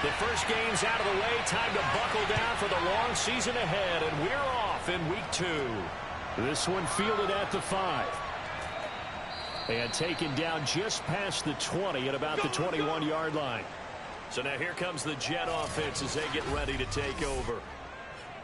The first game's out of the way. Time to buckle down for the long season ahead, and we're off in week 2. This one fielded at the 5. And taken down just past the 20 at about the 21-yard line. So now here comes the Jet offense as they get ready to take over.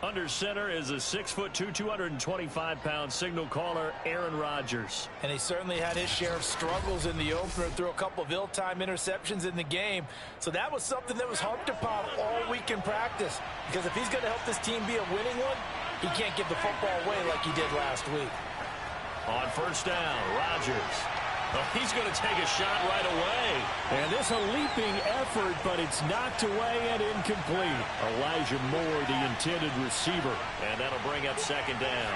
Under center is a 6'2", 225-pound signal caller, Aaron Rodgers. And he certainly had his share of struggles in the opener, threw a couple of ill-timed interceptions in the game. So that was something that was harped upon all week in practice. Because if he's going to help this team be a winning one, he can't give the football away like he did last week. On first down, Rodgers. Oh, he's going to take a shot right away. And this a leaping effort, but it's knocked away and incomplete. Elijah Moore, the intended receiver. And that'll bring up second down.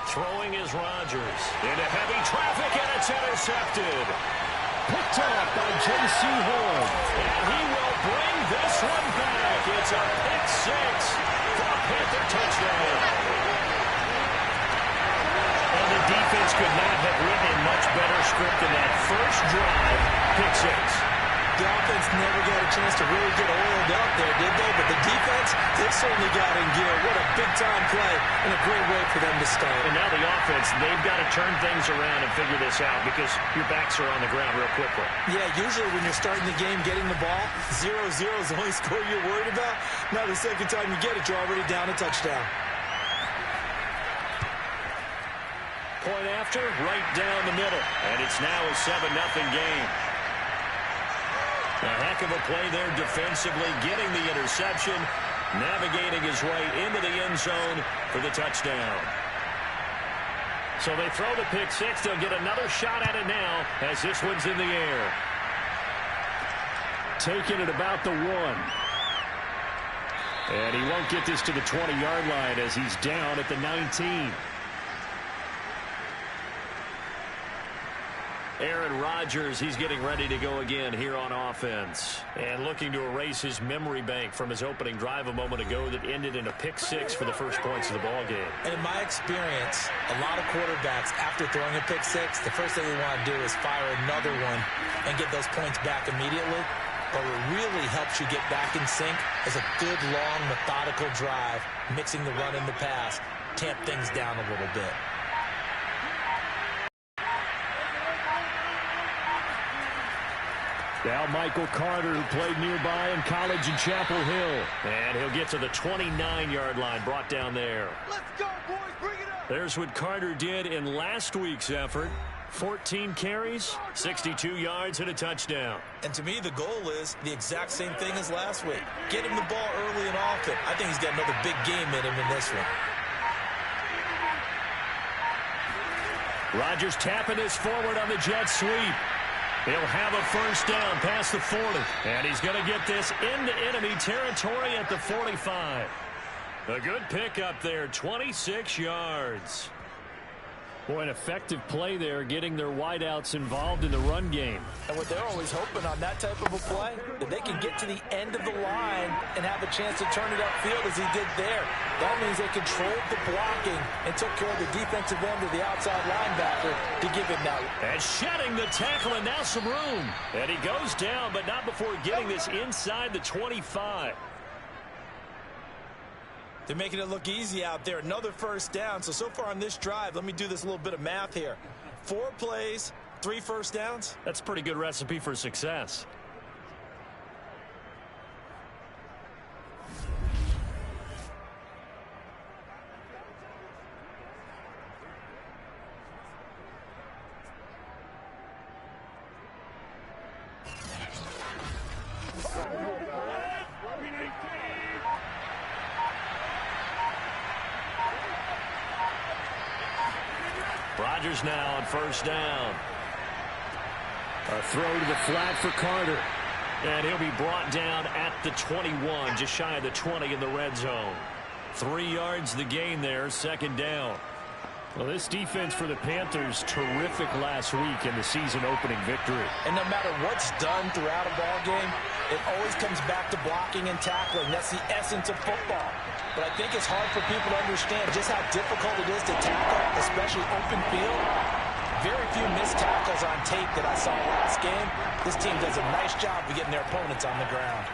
Throwing is Rodgers. Into heavy traffic, and it's intercepted. Picked off by J.C. Horn. And he will bring this one back. It's a pick 6 for a Panther touchdown. And the defense could not have written a much better script than that first drive, pick 6. The offense never got a chance to really get oiled up there, did they? But the defense, they certainly got in gear. What a big-time play and a great way for them to start. And now the offense, they've got to turn things around and figure this out because your backs are on the ground real quickly. Yeah, usually when you're starting the game, getting the ball, 0-0 is the only score you're worried about. Now the second time you get it, you're already down a touchdown. Point after, right down the middle. And it's now a 7-0 game. A heck of a play there defensively, getting the interception, navigating his way into the end zone for the touchdown. So they throw the pick 6. They'll get another shot at it now as this one's in the air. Taking it about the 1. And he won't get this to the 20-yard line as he's down at the 19. Aaron Rodgers, he's getting ready to go again here on offense. And looking to erase his memory bank from his opening drive a moment ago that ended in a pick 6 for the first points of the ball game. And in my experience, a lot of quarterbacks, after throwing a pick 6, the first thing they want to do is fire another one and get those points back immediately. But what really helps you get back in sync is a good, long, methodical drive, mixing the run and the pass, tamp things down a little bit. Now Michael Carter, who played nearby in college in Chapel Hill. And he'll get to the 29-yard line, brought down there. Let's go, boys. Bring it up. There's what Carter did in last week's effort. 14 carries, 62 yards, and a touchdown. And to me, the goal is the exact same thing as last week. Get him the ball early and often. I think he's got another big game in him in this one. Rodgers tapping this forward on the jet sweep. He'll have a first down past the 40. And he's going to get this into enemy territory at the 45. A good pickup there, 26 yards. Boy, an effective play there, getting their wideouts involved in the run game. And what they're always hoping on that type of a play, that they can get to the end of the line and have a chance to turn it upfield as he did there. That means they controlled the blocking and took care of the defensive end of the outside linebacker to give him that. And shedding the tackle, and now some room. And he goes down, but not before getting this inside the 25. They're making it look easy out there. Another first down. So far on this drive, let me do this little bit of math here. 4 plays, 3 first downs. That's a pretty good recipe for success. Rodgers now on first down. A throw to the flat for Carter. And he'll be brought down at the 21, just shy of the 20 in the red zone. 3 yards the gain there, second down. Well, this defense for the Panthers, terrific last week in the season-opening victory. And no matter what's done throughout a ball game, it always comes back to blocking and tackling. That's the essence of football. But I think it's hard for people to understand just how difficult it is to tackle, especially open field. Very few missed tackles calls on tape that I saw last game. This team does a nice job of getting their opponents on the ground.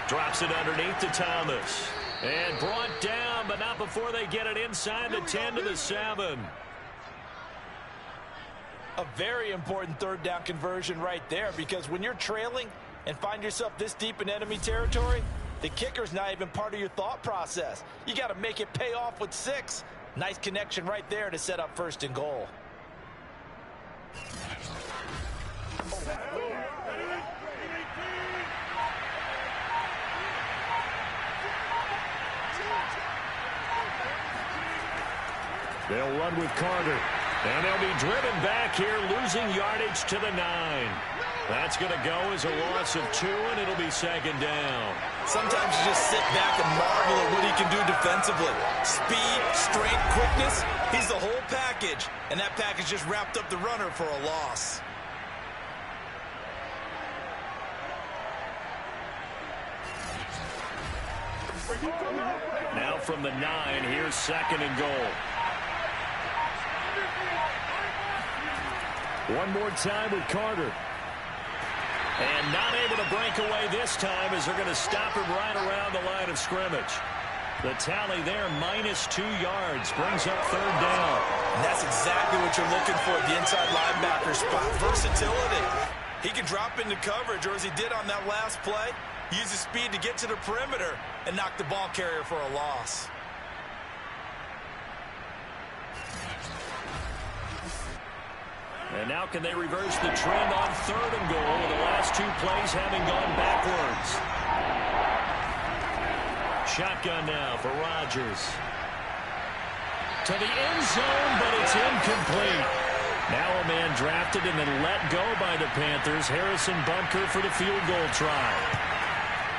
Drops it underneath to Thomas. And brought down, but not before they get it inside the 10 to the 7. A very important third down conversion right there, because when you're trailing and find yourself this deep in enemy territory, the kicker's not even part of your thought process. You got to make it pay off with 6. Nice connection right there to set up 1st and goal. They'll run with Carter. And they'll be driven back here, losing yardage to the 9. That's going to go as a loss of 2, and it'll be 2nd down. Sometimes you just sit back and marvel at what he can do defensively. Speed, strength, quickness, he's the whole package. And that package just wrapped up the runner for a loss. Now from the 9, here's 2nd and goal. One more time with Carter. And not able to break away this time as they're going to stop him right around the line of scrimmage. The tally there, -2 yards, brings up 3rd down. And that's exactly what you're looking for at the inside linebacker spot. Versatility. He can drop into coverage, or as he did on that last play, use his speed to get to the perimeter and knock the ball carrier for a loss. And now can they reverse the trend on 3rd and goal, with the last 2 plays having gone backwards. Shotgun now for Rodgers. To the end zone, but it's incomplete. Now a man drafted and then let go by the Panthers. Harrison Butker for the field goal try.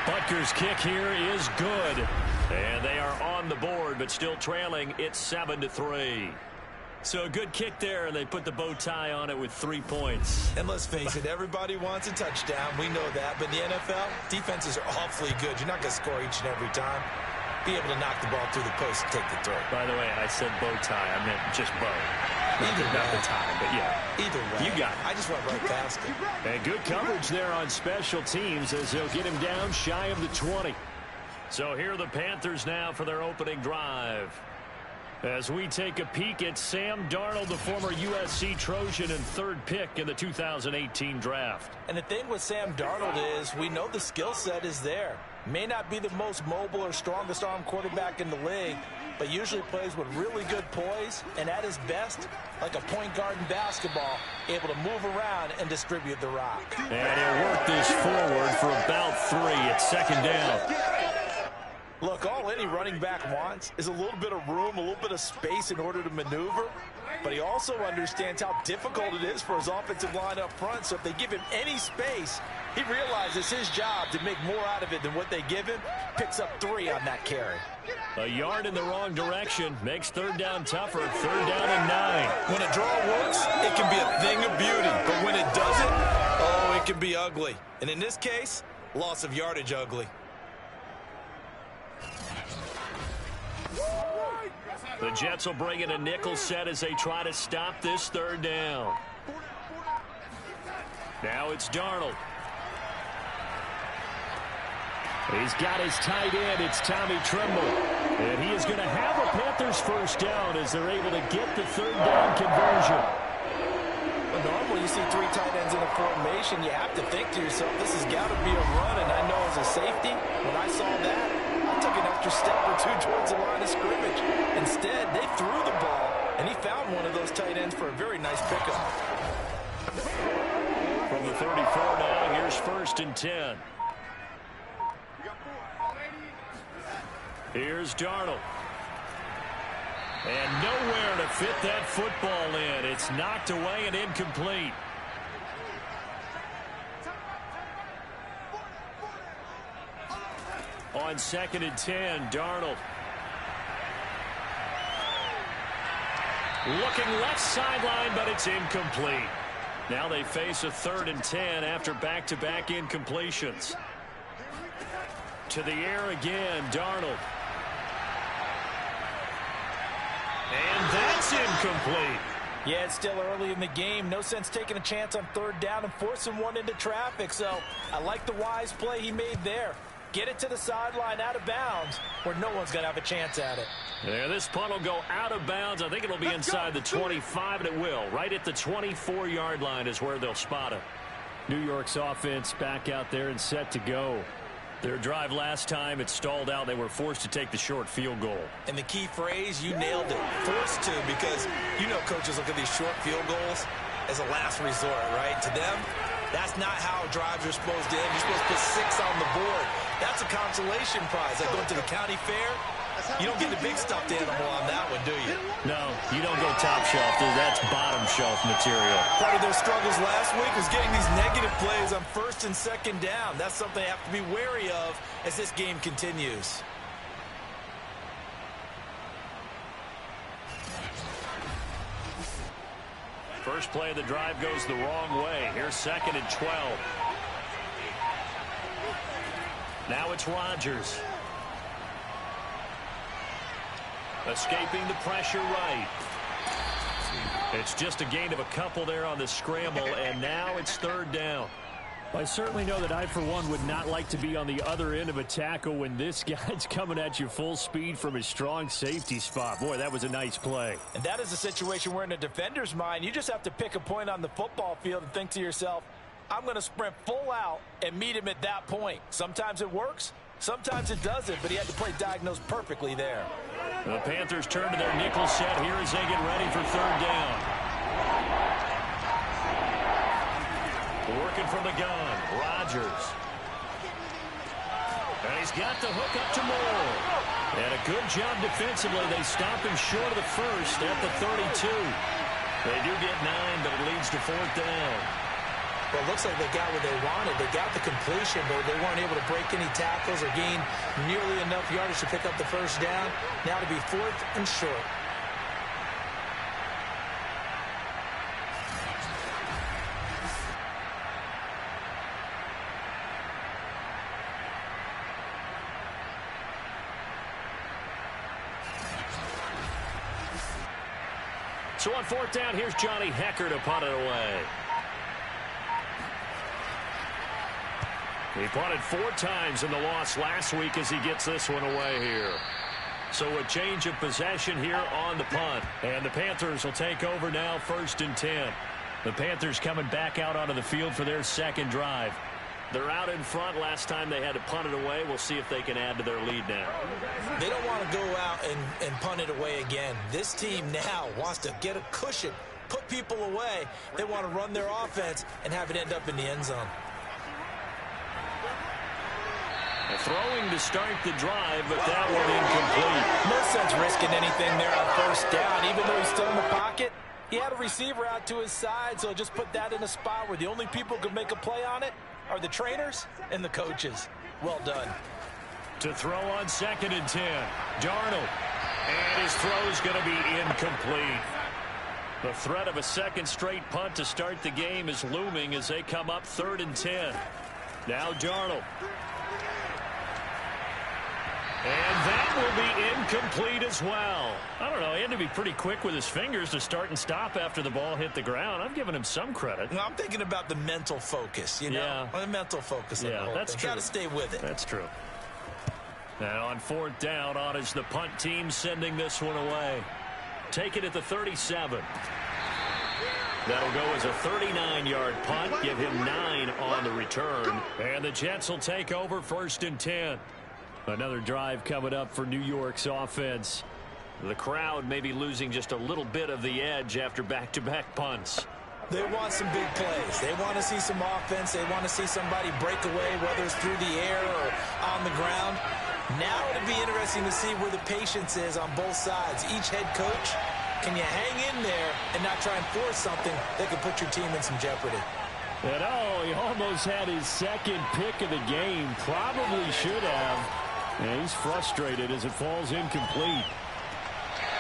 Butker's kick here is good. And they are on the board, but still trailing. It's 7-3. So a good kick there, and they put the bow tie on it with 3 points. And let's face it, everybody wants a touchdown. We know that. But in the NFL, defenses are awfully good. You're not going to score each and every time. Be able to knock the ball through the post and take the throw. By the way, I said bow tie. I meant just bow. Either not the tie, but yeah. Either way. You got it. I just went right past it. And good coverage there on special teams as they'll get him down shy of the 20. So here are the Panthers now for their opening drive. As we take a peek at Sam Darnold, the former USC Trojan and 3rd pick in the 2018 draft. And the thing with Sam Darnold is we know the skill set is there. May not be the most mobile or strongest arm quarterback in the league, but usually plays with really good poise and at his best, like a point guard in basketball, able to move around and distribute the rock. And he'll work this forward for about 3 at 2nd down. Look, all any running back wants is a little bit of room, a little bit of space in order to maneuver. But he also understands how difficult it is for his offensive line up front. So if they give him any space, he realizes his job to make more out of it than what they give him. Picks up 3 on that carry. A yard in the wrong direction makes 3rd down tougher. 3rd down and 9. When a draw works, it can be a thing of beauty. But when it doesn't, oh, it can be ugly. And in this case, loss of yardage ugly. The Jets will bring in a nickel set as they try to stop this 3rd down. Now it's Darnold. He's got his tight end. It's Tommy Tremble. And he is going to have a Panthers 1st down as they're able to get the 3rd down conversion. Well, normally you see 3 tight ends in a formation. You have to think to yourself, this has got to be a run. And I know as a safety, when I saw that, I took an extra step or 2 towards the line of scrimmage. Instead, they threw the ball, and he found one of those tight ends for a very nice pickup. From the 34 now, here's 1st and 10. Here's Darnold. And nowhere to fit that football in. It's knocked away and incomplete. On 2nd and 10, Darnold. Looking left sideline, but it's incomplete. Now they face a 3rd and 10 after back-to-back incompletions. To the air again, Darnold. And that's incomplete. Yeah, it's still early in the game. No sense taking a chance on third down and forcing one into traffic. So I like the wise play he made there. Get it to the sideline out of bounds where no one's going to have a chance at it. Yeah, this punt will go out of bounds. I think it'll be inside the 25, and it will. Right at the 24-yard line is where they'll spot it. New York's offense back out there and set to go. Their drive last time, it stalled out. They were forced to take the short field goal. And the key phrase, you nailed it, forced to, because you know coaches look at these short field goals as a last resort, right? To them, that's not how drives are supposed to end. You're supposed to put 6 on the board. That's a consolation prize. Like going to the county fair, you don't get the big stuffed animal on that one, do you? No, you don't go top shelf. That's bottom shelf material. Part of their struggles last week was getting these negative plays on first and second down. That's something they have to be wary of as this game continues. First play of the drive goes the wrong way. Here's 2nd and 12. Now it's Rodgers. Escaping the pressure right. It's just a gain of a couple there on the scramble, and now it's 3rd down. I certainly know that I, for one, would not like to be on the other end of a tackle when this guy's coming at you full speed from his strong safety spot. Boy, that was a nice play. And that is a situation where in a defender's mind, you just have to pick a point on the football field and think to yourself, I'm going to sprint full out and meet him at that point. Sometimes it works, sometimes it doesn't, but he had to play diagnosed perfectly there. The Panthers turn to their nickel set here as they get ready for 3rd down. Working from the gun, Rodgers. And he's got the hook up to Moore. And a good job defensively. They stop him short of the first at the 32. They do get 9, but it leads to 4th down. Well, it looks like they got what they wanted. They got the completion, but they weren't able to break any tackles or gain nearly enough yardage to pick up the first down. Now to be 4th and short. So on 4th down, here's Johnny Hecker to punt it away. He punted 4 times in the loss last week as he gets this one away here. So a change of possession here on the punt. And the Panthers will take over now, 1st and 10. The Panthers coming back out onto the field for their 2nd drive. They're out in front. Last time they had to punt it away. We'll see if they can add to their lead now. They don't want to go out and punt it away again. This team now wants to get a cushion, put people away. They want to run their offense and have it end up in the end zone. Throwing to start the drive, but that one incomplete. No sense risking anything there on 1st down. Even though he's still in the pocket, he had a receiver out to his side, so just put that in a spot where the only people who could make a play on it are the trainers and the coaches. Well done. To throw on 2nd and 10. Darnold. And his throw's going to be incomplete. The threat of a 2nd straight punt to start the game is looming as they come up 3rd and 10. Now Darnold. And that will be incomplete as well. I don't know. He had to be pretty quick with his fingers to start and stop after the ball hit the ground. I'm giving him some credit. Well, I'm thinking about the mental focus, you know? Yeah. The mental focus. Yeah, that's true. Got to stay with it. That's true. Now on 4th down, on is the punt team sending this one away. Take it at the 37. That'll go as a 39-yard punt. Give him 9 on the return. And the Jets will take over 1st and 10. Another drive coming up for New York's offense. The crowd may be losing just a little bit of the edge after back-to-back punts. They want some big plays. They want to see some offense. They want to see somebody break away, whether it's through the air or on the ground. Now it'll be interesting to see where the patience is on both sides. Each head coach, can you hang in there and not try and force something that could put your team in some jeopardy? And he almost had his 2nd pick of the game. Probably should have. And he's frustrated as it falls incomplete.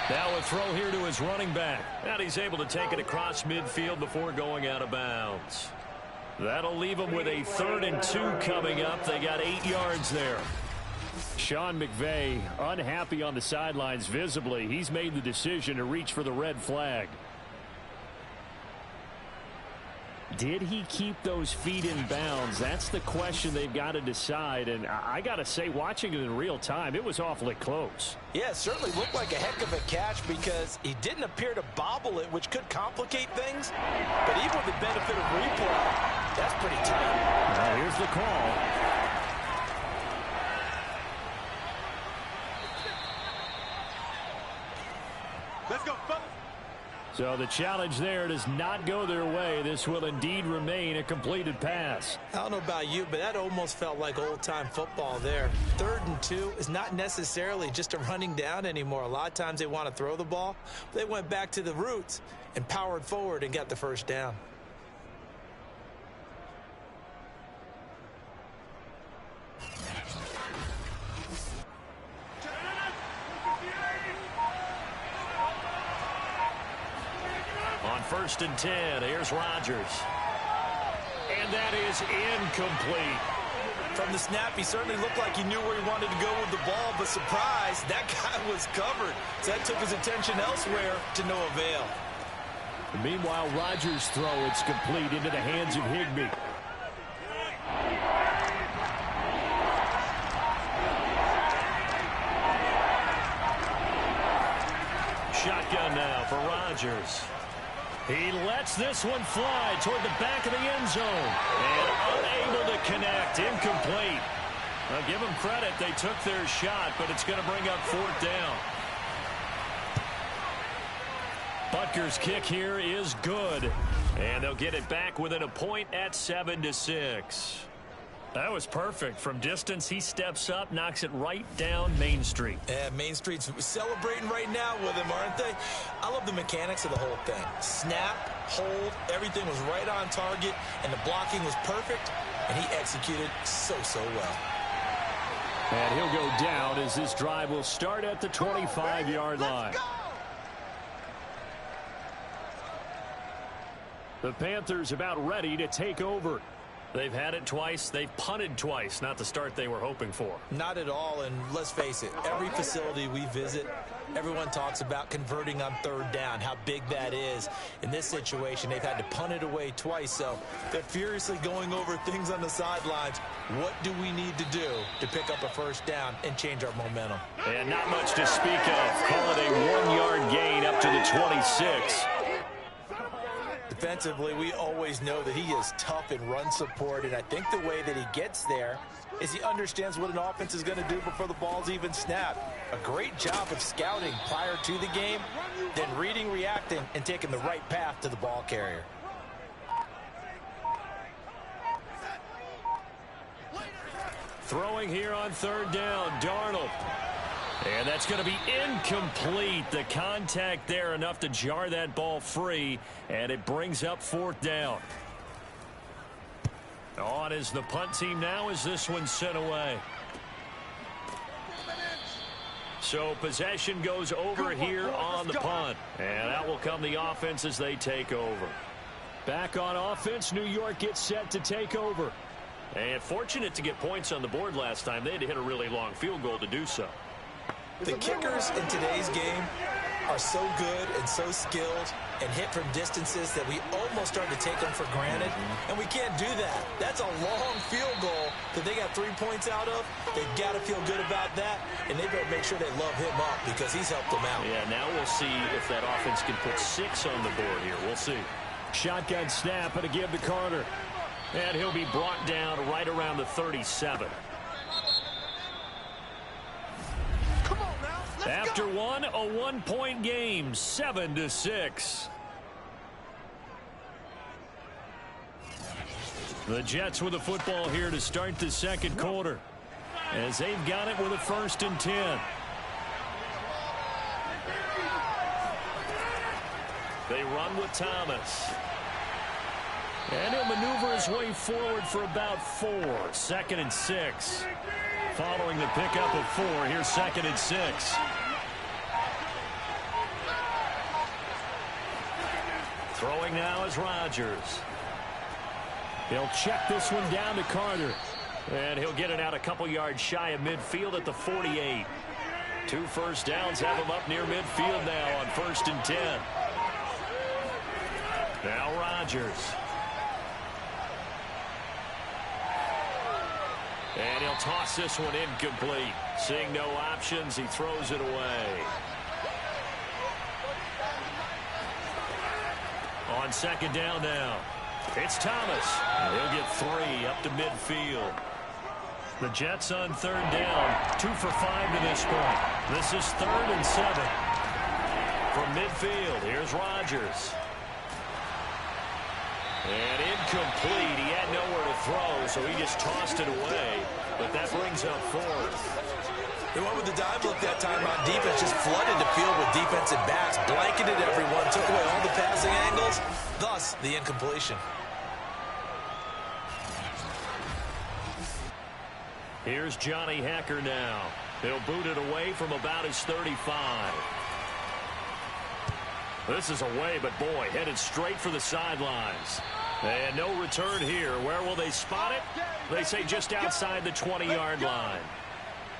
Now a throw here to his running back. And he's able to take it across midfield before going out of bounds. That'll leave him with a 3rd and 2 coming up. They got 8 yards there. Sean McVay unhappy on the sidelines visibly. He's made the decision to reach for the red flag. Did he keep those feet in bounds? That's the question they've got to decide. And I got to say, watching it in real time, it was awfully close. Yeah, it certainly looked like a heck of a catch because he didn't appear to bobble it, which could complicate things. But even with the benefit of replay, that's pretty tight. Now here's the call. Let's go, fellas. So the challenge there does not go their way. This will indeed remain a completed pass. I don't know about you, but that almost felt like old-time football there. 3rd and 2 is not necessarily just a running down anymore. A lot of times they want to throw the ball. They went back to the roots and powered forward and got the first down. On 1st and 10, here's Rodgers. And that is incomplete. From the snap, he certainly looked like he knew where he wanted to go with the ball, but surprise, that guy was covered. So that took his attention elsewhere to no avail. Meanwhile, Rodgers' throw, it's complete into the hands of Higbee. Shotgun now for Rodgers. He lets this one fly toward the back of the end zone. And unable to connect. Incomplete. I'll give them credit. They took their shot, but it's going to bring up 4th down. Butker's kick here is good. And they'll get it back within a point at 7-6. That was perfect. From distance, he steps up, knocks it right down Main Street. Yeah, Main Street's celebrating right now with him, aren't they? I love the mechanics of the whole thing. Snap, hold, everything was right on target, and the blocking was perfect, and he executed so well. And he'll go down as this drive will start at the 25-yard line. The Panthers about ready to take over. They've had it twice. They've punted twice. Not the start they were hoping for. Not at all, and let's face it, every facility we visit, everyone talks about converting on 3rd down, how big that is. In this situation, they've had to punt it away twice, so they're furiously going over things on the sidelines. What do we need to do to pick up a 1st down and change our momentum? And not much to speak of. Call it a 1-yard gain up to the 26. Defensively, we always know that he is tough in run support, and I think the way that he gets there is he understands what an offense is going to do before the ball's even snapped. A great job of scouting prior to the game, then reading, reacting, and taking the right path to the ball carrier. Throwing here on 3rd down, Darnold. And that's going to be incomplete. The contact there enough to jar that ball free, and it brings up 4th down. On is the punt team now as this one's sent away. So possession goes over here on the punt. And out will come the offense as they take over. Back on offense, New York gets set to take over. And fortunate to get points on the board last time. They had to hit a really long field goal to do so. The kickers in today's game are so good and so skilled and hit from distances that we almost start to take them for granted, and we can't do that. That's a long field goal that they got 3 points out of. They've got to feel good about that, and they better make sure they love him up because he's helped them out. Yeah, now we'll see if that offense can put 6 on the board here. We'll see. Shotgun snap and a give to Carter. And he'll be brought down right around the 37. After one, a 1-point game, 7-6. The Jets with the football here to start the 2nd quarter, as they've got it with a 1st and 10. They run with Thomas. And he'll maneuver his way forward for about 4. 2nd and 6. Following the pickup of 4, here's 2nd and 6. Throwing now is Rodgers. He'll check this one down to Carter. And he'll get it out a couple yards shy of midfield at the 48. 2 first downs have him up near midfield now on 1st and 10. Now Rodgers. And he'll toss this one incomplete. Seeing no options, he throws it away. On second down now, it's Thomas. He'll get 3 up to midfield. The Jets on third down, 2 for 5 to this point. This is 3rd and 7. From midfield, here's Rodgers. And incomplete. He had nowhere to throw, so he just tossed it away. But that brings up 4th. They went with the dive look that time on defense, just flooded the field with defensive backs, blanketed everyone, took away all the passing angles, thus the incompletion. Here's Johnny Hacker now. He'll boot it away from about his 35. This is away, but boy, headed straight for the sidelines. And no return here. Where will they spot it? They say just outside the 20-yard line.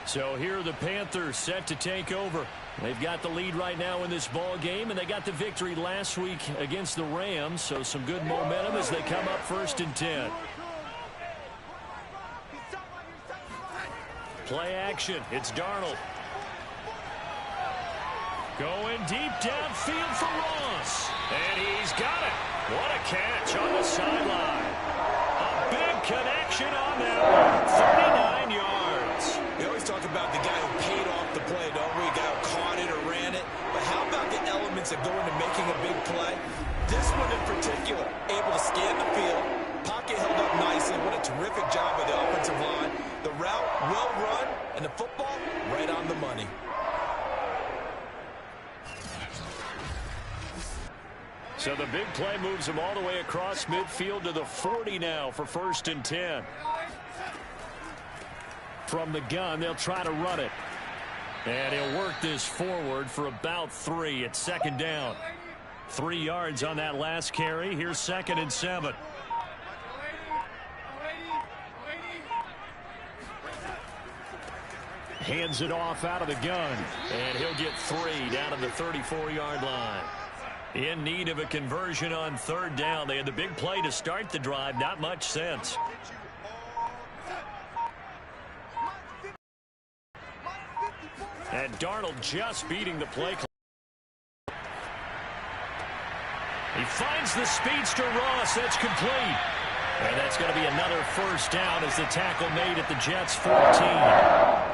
So here are the Panthers set to take over. They've got the lead right now in this ball game, and they got the victory last week against the Rams, so some good momentum as they come up 1st and 10. Play action. It's Darnold. Going deep downfield for Ross. And he's got it. What a catch on the sideline. A big connection on that one. 39 yards. We always talk about the guy who paid off the play, don't we? The guy who caught it or ran it. But how about the elements that go into making a big play? This one in particular, able to scan the field. Pocket held up nicely. What a terrific job by the offensive line. The route, well run, and the football, right on the money. So the big play moves him all the way across midfield to the 40 now for 1st and 10. From the gun, they'll try to run it. And he'll work this forward for about 3 at 2nd down. 3 yards on that last carry. Here's 2nd and 7. Hands it off out of the gun. And he'll get 3 down to the 34-yard line. In need of a conversion on 3rd down. They had the big play to start the drive. Not much sense. And Darnold just beating the play. He finds the speedster Ross. That's complete. And that's going to be another 1st down as the tackle made at the Jets' 14.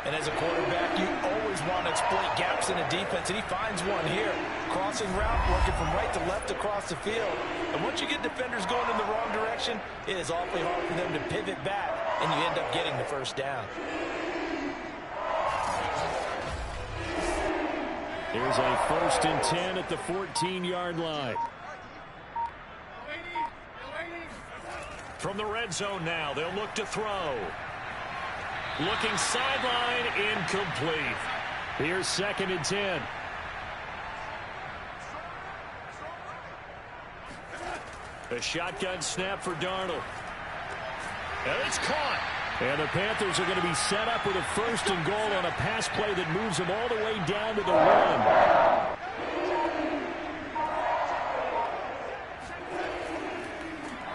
And as a quarterback, you always want to exploit gaps in a defense, and he finds one here. Crossing route, working from right to left across the field. And once you get defenders going in the wrong direction, it is awfully hard for them to pivot back, and you end up getting the 1st down. Here's a 1st and 10 at the 14-yard line. From the red zone now, they'll look to throw. Looking sideline, incomplete. Here's 2nd and 10. A shotgun snap for Darnold. And it's caught. And the Panthers are going to be set up with a 1st and goal on a pass play that moves them all the way down to the 1.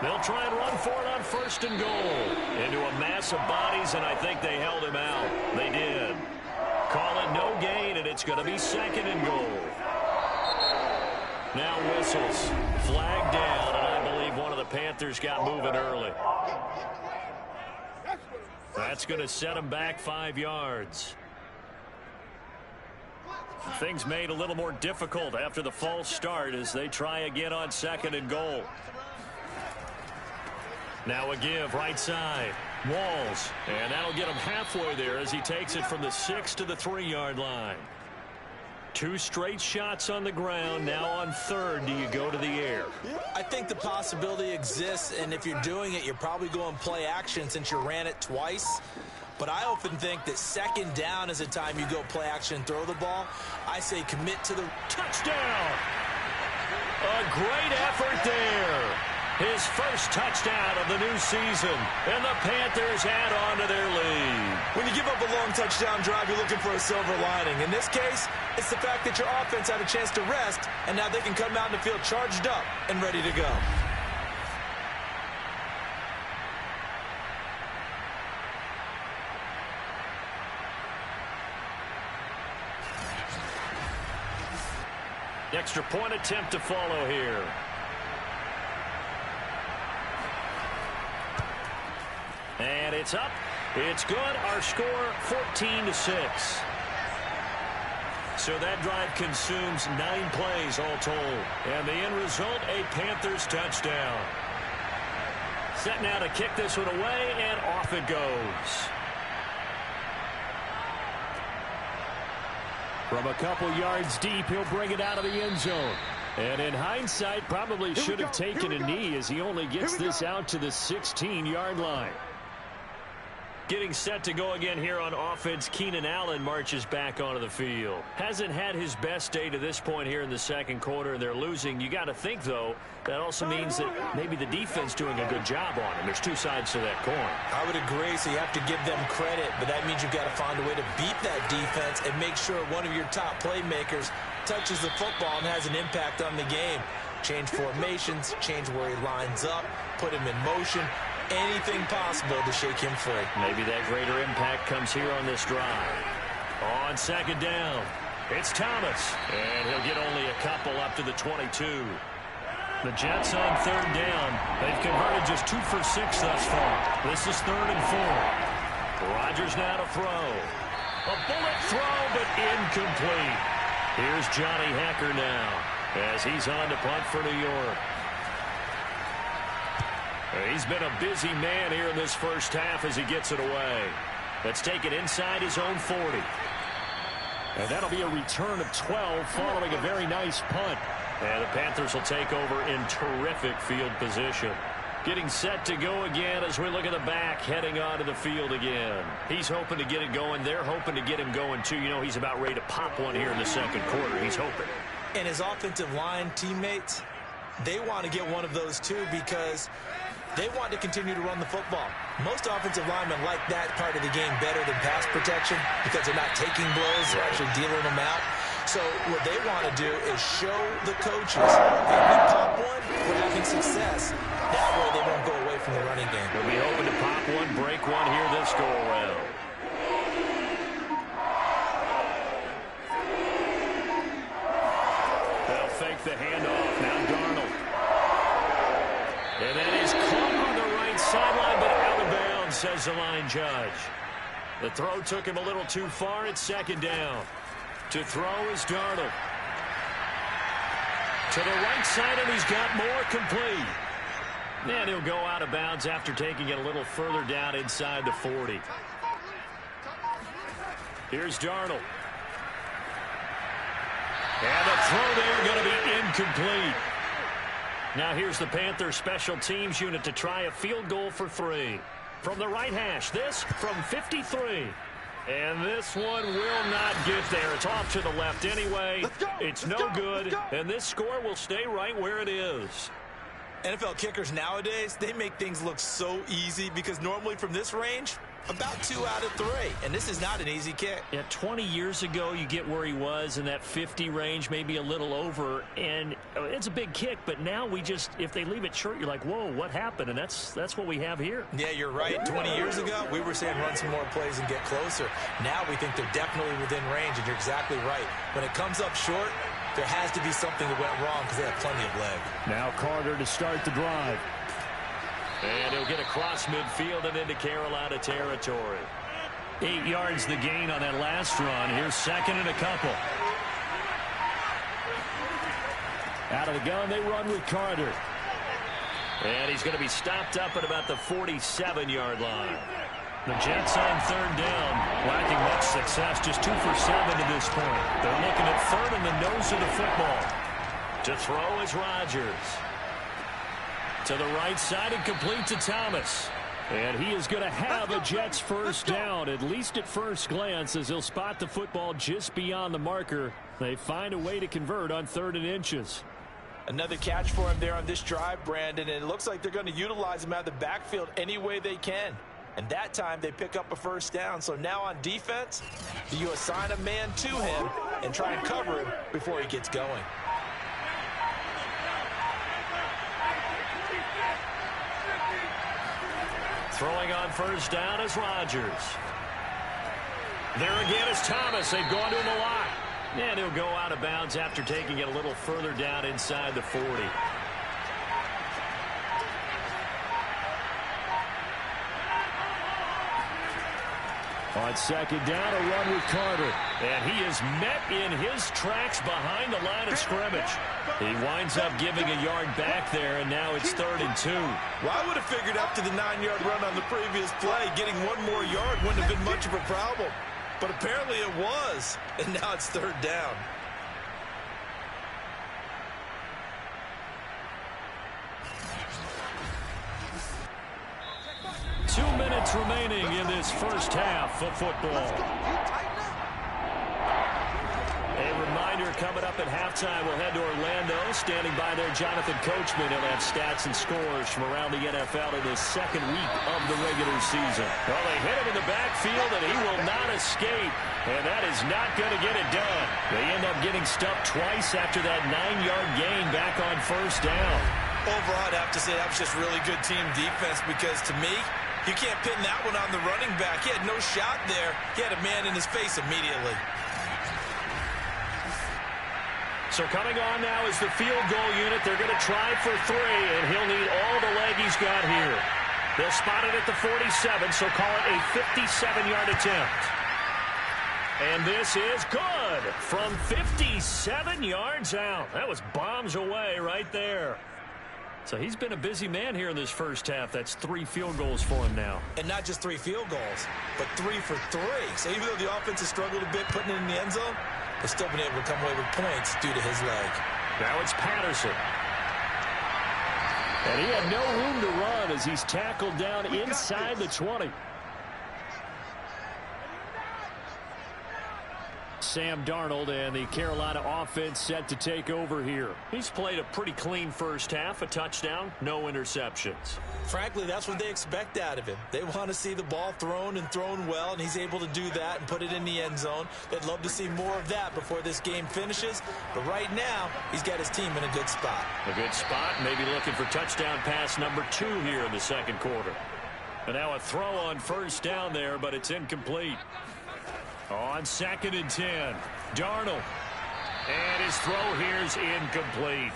They'll try and run for it on 1st and goal. Into a mass of bodies, and I think they held him out. They did. Call it no gain, and it's going to be 2nd and goal. Now whistles. Flag down, and I believe one of the Panthers got moving early. That's going to set them back 5 yards. Things made a little more difficult after the false start as they try again on 2nd and goal. Now a give right side. Walls. And that'll get him halfway there as he takes it from the 6 to the 3-yard line. 2 straight shots on the ground. Now on 3rd, do you go to the air? I think the possibility exists, and if you're doing it, you're probably going play action since you ran it twice. But I often think that 2nd down is a time you go play action and throw the ball. I say commit to the touchdown. A great effort there. His first touchdown of the new season, and the Panthers add on to their lead. When you give up a long touchdown drive, you're looking for a silver lining. In this case, it's the fact that your offense had a chance to rest, and now they can come out in the field charged up and ready to go. Extra point attempt to follow here. And it's up. It's good. Our score 14-6. So that drive consumes 9 plays all told. And the end result, a Panthers touchdown. Set now to kick this one away, and off it goes. From a couple yards deep, he'll bring it out of the end zone. And in hindsight, probably should have taken a knee as he only gets this out to the 16-yard line. Getting set to go again here on offense, Keenan Allen marches back onto the field. Hasn't had his best day to this point here in the second quarter, and they're losing. You got to think, though, that also means that maybe the defense doing a good job on him. There's two sides to that coin. I would agree, so you have to give them credit, but that means you've got to find a way to beat that defense and make sure one of your top playmakers touches the football and has an impact on the game. Change formations, change where he lines up, put him in motion. Anything possible to shake him free. Maybe that greater impact comes here on this drive. On second down, it's Thomas. And he'll get only a couple up to the 22. The Jets on third down. They've converted just 2 for 6 thus far. This is 3rd and 4. Rodgers now to throw. A bullet throw, but incomplete. Here's Johnny Hacker now as he's on to punt for New York. He's been a busy man here in this first half as he gets it away. Let's take it inside his own 40. And that'll be a return of 12 following a very nice punt. And the Panthers will take over in terrific field position. Getting set to go again as we look at the back, heading onto the field again. He's hoping to get it going. They're hoping to get him going, too. You know, he's about ready to pop one here in the second quarter. He's hoping. And his offensive line teammates, they want to get one of those, too, because they want to continue to run the football. Most offensive linemen like that part of the game better than pass protection because they're not taking blows, they're actually dealing them out. So what they want to do is show the coaches, hey, we pop one, we're having success. That way they won't go away from the running game. We'll be hoping to pop one, break one here this go-around. They'll fake the handoff. Now Darnold. And that is caught on the right sideline, but out of bounds, says the line judge. The throw took him a little too far. It's second down. To throw is Darnold. To the right side, and he's got more complete. And he'll go out of bounds after taking it a little further down inside the 40. Here's Darnold. And the throw there going to be incomplete. Now here's the Panthers special teams unit to try a field goal for 3. From the right hash, this from 53. And this one will not get there. It's off to the left anyway. It's no good, and this score will stay right where it is. NFL kickers nowadays, they make things look so easy because normally from this range, about 2 out of 3. And this is not an easy kick. Yeah, 20 years ago, you get where he was in that 50 range, maybe a little over. And it's a big kick, but now we just, if they leave it short, you're like, whoa, what happened? And that's what we have here. Yeah, you're right. 20 years ago, we were saying run some more plays and get closer. Now we think they're definitely within range, and you're exactly right. When it comes up short, there has to be something that went wrong because they have plenty of leg. Now Carter to start the drive. And he'll get across midfield and into Carolina territory. 8 yards the gain on that last run. Here's second and a couple. Out of the gun, they run with Carter. And he's going to be stopped up at about the 47-yard line. The Jets on third down, lacking much success, just 2 for 7 to this point. They're looking at third in the nose of the football. To throw is Rodgers. To the right side and complete to Thomas. And he is going to have a Jets first down, at least at first glance, as he'll spot the football just beyond the marker. They find a way to convert on 3rd and inches. Another catch for him there on this drive, Brandon, and it looks like they're going to utilize him out of the backfield any way they can. And that time they pick up a first down. So now on defense, you assign a man to him and try and cover him before he gets going. Throwing on first down is Rodgers. There again is Thomas. They've gone to him a lot. And he'll go out of bounds after taking it a little further down inside the 40. On second down, a run with Carter. And he is met in his tracks behind the line of scrimmage. He winds up giving a yard back there, and now it's 3rd and 2. Well, I would have figured after the 9-yard run on the previous play, getting one more yard wouldn't have been much of a problem. But apparently it was, and now it's 3rd down. Two minutes remaining in this first half of football. A reminder coming up at halftime, we'll head to Orlando. Standing by there, Jonathan Coachman. He'll have stats and scores from around the NFL in his second week of the regular season. Well, they hit him in the backfield, and he will not escape. And that is not going to get it done. They end up getting stuffed twice after that 9-yard gain back on first down. Overall, I'd have to say that was just really good team defense because, to me, you can't pin that one on the running back. He had no shot there. He had a man in his face immediately. So coming on now is the field goal unit. They're going to try for 3, and he'll need all the leg he's got here. They'll spot it at the 47, so call it a 57-yard attempt. And this is good from 57 yards out. That was bombs away right there. So he's been a busy man here in this first half. That's 3 field goals for him now. And not just 3 field goals, but 3 for 3. So even though the offense has struggled a bit putting it in the end zone, they've still been able to come away with points due to his leg. Now it's Patterson. And he had no room to run as he's tackled down inside the 20. Sam Darnold and the Carolina offense set to take over here. He's played a pretty clean first half, a touchdown, no interceptions. Frankly, that's what they expect out of him. They want to see the ball thrown and thrown well, and he's able to do that and put it in the end zone. They'd love to see more of that before this game finishes, but right now, he's got his team in a good spot. A good spot, maybe looking for touchdown pass number 2 here in the second quarter. And now a throw on first down there, but it's incomplete. On 2nd and 10, Darnold. And his throw here's incomplete.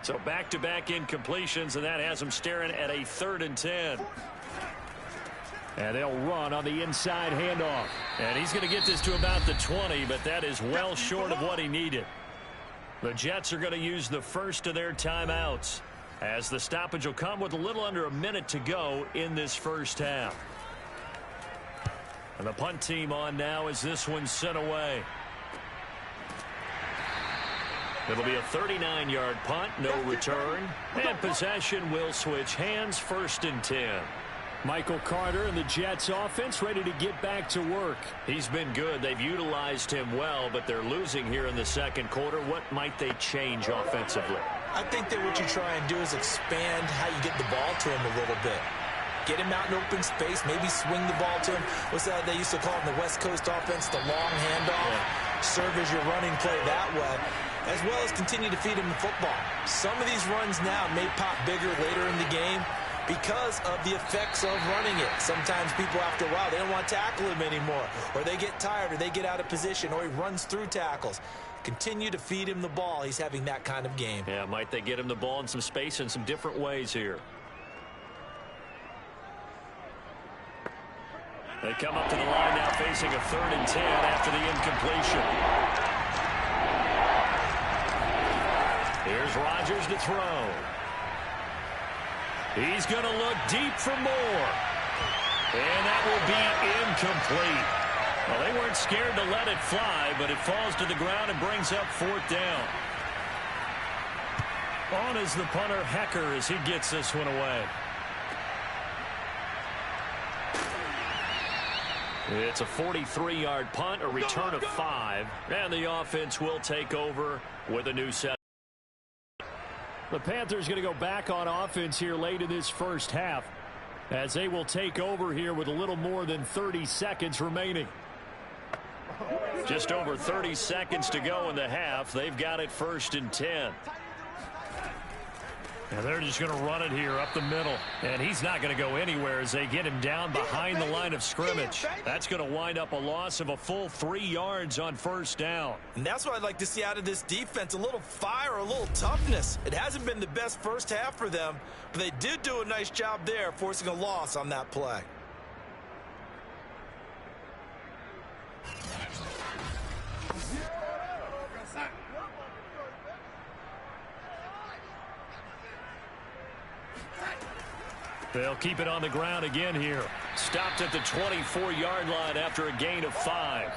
So back-to-back incompletions, and that has him staring at a 3rd and 10. And they'll run on the inside handoff. And he's going to get this to about the 20, but that is well short of what he needed. The Jets are going to use the first of their timeouts, as the stoppage will come with a little under a minute to go in this first half. And the punt team on now as this one's sent away. It'll be a 39-yard punt, no return. And possession will switch hands, 1st and 10. Michael Carter and the Jets offense ready to get back to work. He's been good. They've utilized him well, but they're losing here in the second quarter. What might they change offensively? I think that what you try and do is expand how you get the ball to him a little bit. Get him out in open space, maybe swing the ball to him. What's that they used to call in the West Coast offense, the long handoff? Yeah. Serve as your running play that way, as well as continue to feed him the football. Some of these runs now may pop bigger later in the game because of the effects of running it. Sometimes people, after a while, they don't want to tackle him anymore, or they get tired, or they get out of position, or he runs through tackles. Continue to feed him the ball. He's having that kind of game. Yeah, might they get him the ball in some space in some different ways here. They come up to the line now facing a 3rd and 10 after the incompletion. Here's Rodgers to throw. He's going to look deep for more. And that will be incomplete. Well, they weren't scared to let it fly, but it falls to the ground and brings up 4th down. On is the punter, Hecker, as he gets this one away. It's a 43-yard punt, a return of 5, and the offense will take over with a new set. The Panthers going to go back on offense here late in this first half, as they will take over here with a little more than 30 seconds remaining. Just over 30 seconds to go in the half. They've got it 1st and 10. And they're just going to run it here up the middle. And he's not going to go anywhere as they get him down behind the line of scrimmage. That's going to wind up a loss of a full 3 yards on first down. And that's what I'd like to see out of this defense, a little fire, a little toughness. It hasn't been the best first half for them, but they did do a nice job there, forcing a loss on that play. They'll keep it on the ground again here. Stopped at the 24-yard line after a gain of 5.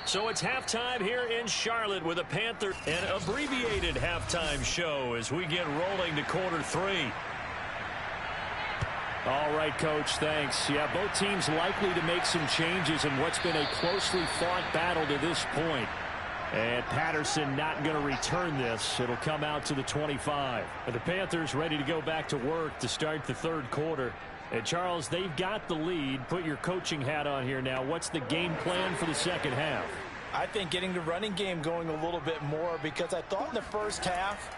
So it's halftime here in Charlotte with the Panthers. An abbreviated halftime show as we get rolling to quarter 3. All right, Coach, thanks. Yeah, both teams likely to make some changes in what's been a closely fought battle to this point. And Patterson not going to return this. It'll come out to the 25. And the Panthers ready to go back to work to start the third quarter. And, Charles, they've got the lead. Put your coaching hat on here now. What's the game plan for the second half? I think getting the running game going a little bit more, because I thought in the first half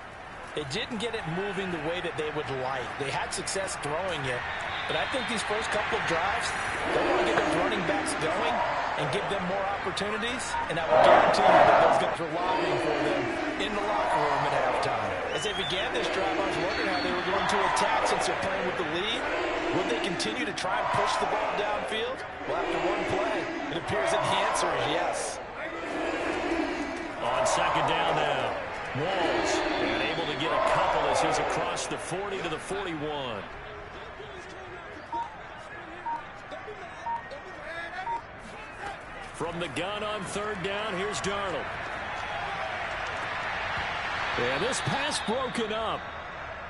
they didn't get it moving the way that they would like. They had success throwing it. But I think these first couple of drives, they want to get those running backs going and give them more opportunities, and I will guarantee you that those guys were lobbying for them in the locker room at halftime. As they began this drive, I was wondering how they were going to attack since they're playing with the lead. Would they continue to try and push the ball downfield? Well, after one play, it appears that the answer is yes. On second down now, Walls, and able to get a couple as he's across the 40 to the 41. From the gun on third down, here's Darnold. And this pass broken up.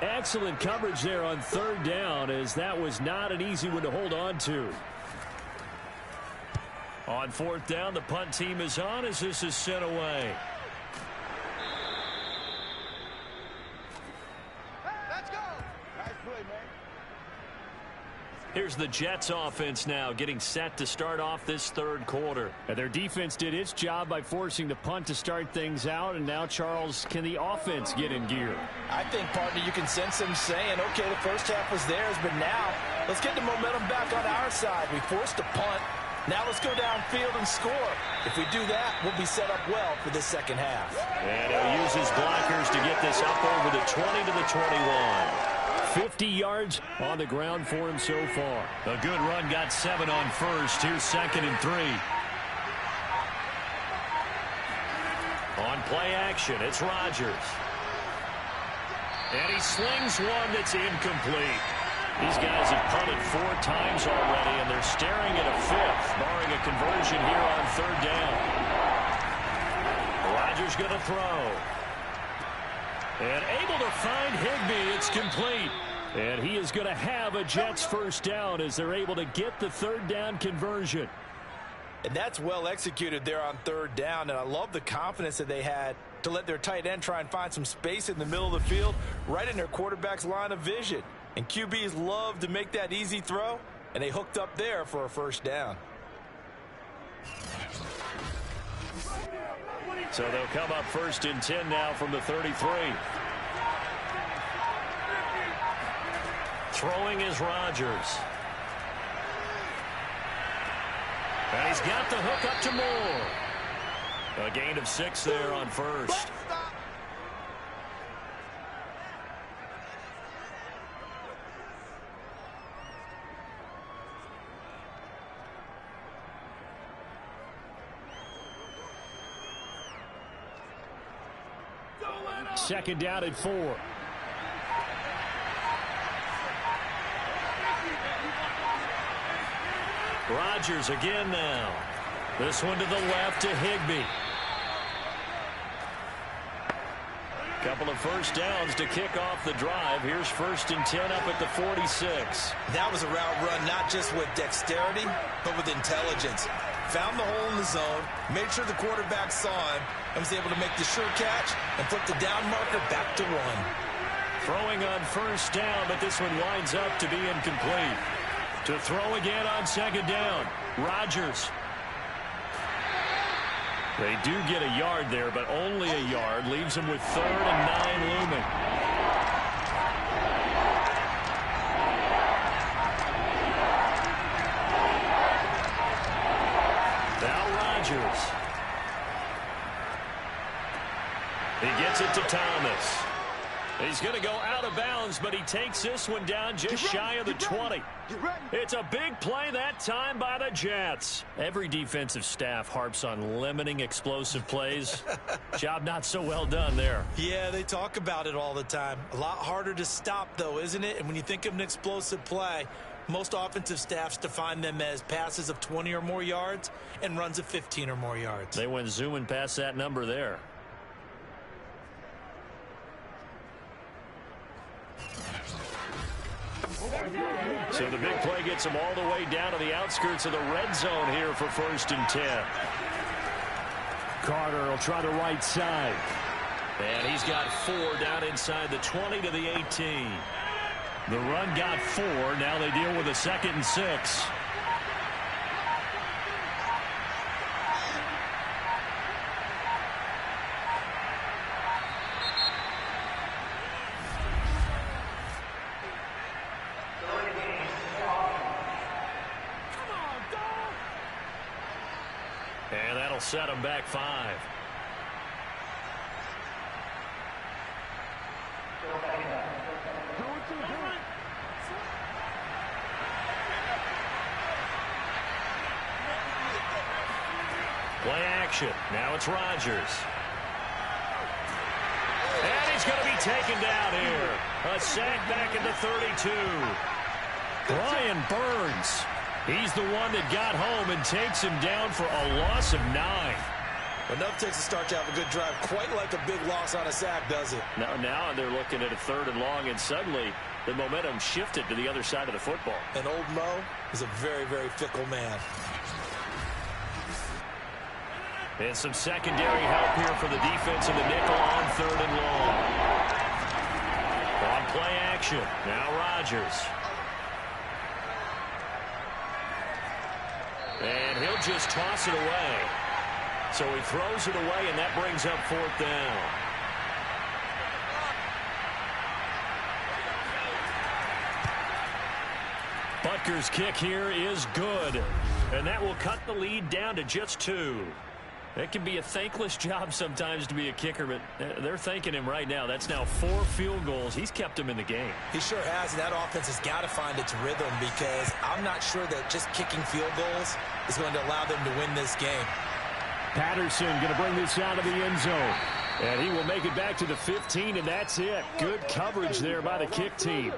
Excellent coverage there on third down, as that was not an easy one to hold on to. On fourth down, the punt team is on as this is sent away. Let's go. Nice play, man. Here's the Jets offense now getting set to start off this third quarter. And their defense did its job by forcing the punt to start things out. And now, Charles, can the offense get in gear? I think, partner, you can sense them saying, okay, the first half was theirs, but now let's get the momentum back on our side. We forced a punt. Now let's go downfield and score. If we do that, we'll be set up well for the second half. And he'll use his blockers to get this up over the 20 to the 21. 50 yards on the ground for him so far. A good run, got 7 on first. Here's second and 3. On play action, it's Rodgers. And he slings one that's incomplete. These guys have punted 4 times already, and they're staring at a 5th, barring a conversion here on third down. Rodgers going to throw. And able to find Higbee. It's complete. And he is going to have a Jets first down as they're able to get the third down conversion. And that's well executed there on third down. And I love the confidence that they had to let their tight end try and find some space in the middle of the field, right in their quarterback's line of vision. And QBs love to make that easy throw, and they hooked up there for a first down. So they'll come up first and 10 now from the 33. Throwing is Rodgers. And he's got the hook up to Moore. A gain of 6 there on first. Second down at 4. Rodgers again now. This one to the left to Higbee. Couple of first downs to kick off the drive. Here's first and 10 up at the 46. That was a route run not just with dexterity, but with intelligence. Found the hole in the zone, made sure the quarterback saw him, and was able to make the sure catch and flip the down marker back to 1. Throwing on first down, but this one winds up to be incomplete. To throw again on second down, Rodgers. They do get a yard there, but only a yard. Leaves them with 3rd and 9 looming. He gets it to Thomas. He's going to go out of bounds, but he takes this one down just shy of the 20. It's a big play that time by the Jets. Every defensive staff harps on limiting explosive plays. Job not so well done there. Yeah, they talk about it all the time. A lot harder to stop, though, isn't it? And when you think of an explosive play, most offensive staffs define them as passes of 20 or more yards and runs of 15 or more yards. They went zooming past that number there. So the big play gets him all the way down to the outskirts of the red zone here for 1st and 10. Carter will try the right side. And he's got 4 down inside the 20 to the 18. The run got 4. Now they deal with a 2nd and 6. And that'll set him back 5. Play action. Now it's Rodgers. And he's going to be taken down here. A sack back at the 32. Brian Burns. He's the one that got home and takes him down for a loss of 9. Enough takes to start to have a good drive. Quite like a big loss on a sack, does it? Now they're looking at a 3rd and long, and suddenly the momentum shifted to the other side of the football. And old Mo is a very, very fickle man. And some secondary help here for the defense in the nickel on 3rd and long. On play action, now Rodgers. And he'll just toss it away. So he throws it away, and that brings up 4th down. Butker's kick here is good. And that will cut the lead down to just 2. It can be a thankless job sometimes to be a kicker, but they're thanking him right now. That's now 4 field goals. He's kept them in the game. He sure has, and that offense has got to find its rhythm, because I'm not sure that just kicking field goals is going to allow them to win this game. Patterson going to bring this out of the end zone. And he will make it back to the 15, and that's it. Good coverage there by the kick team.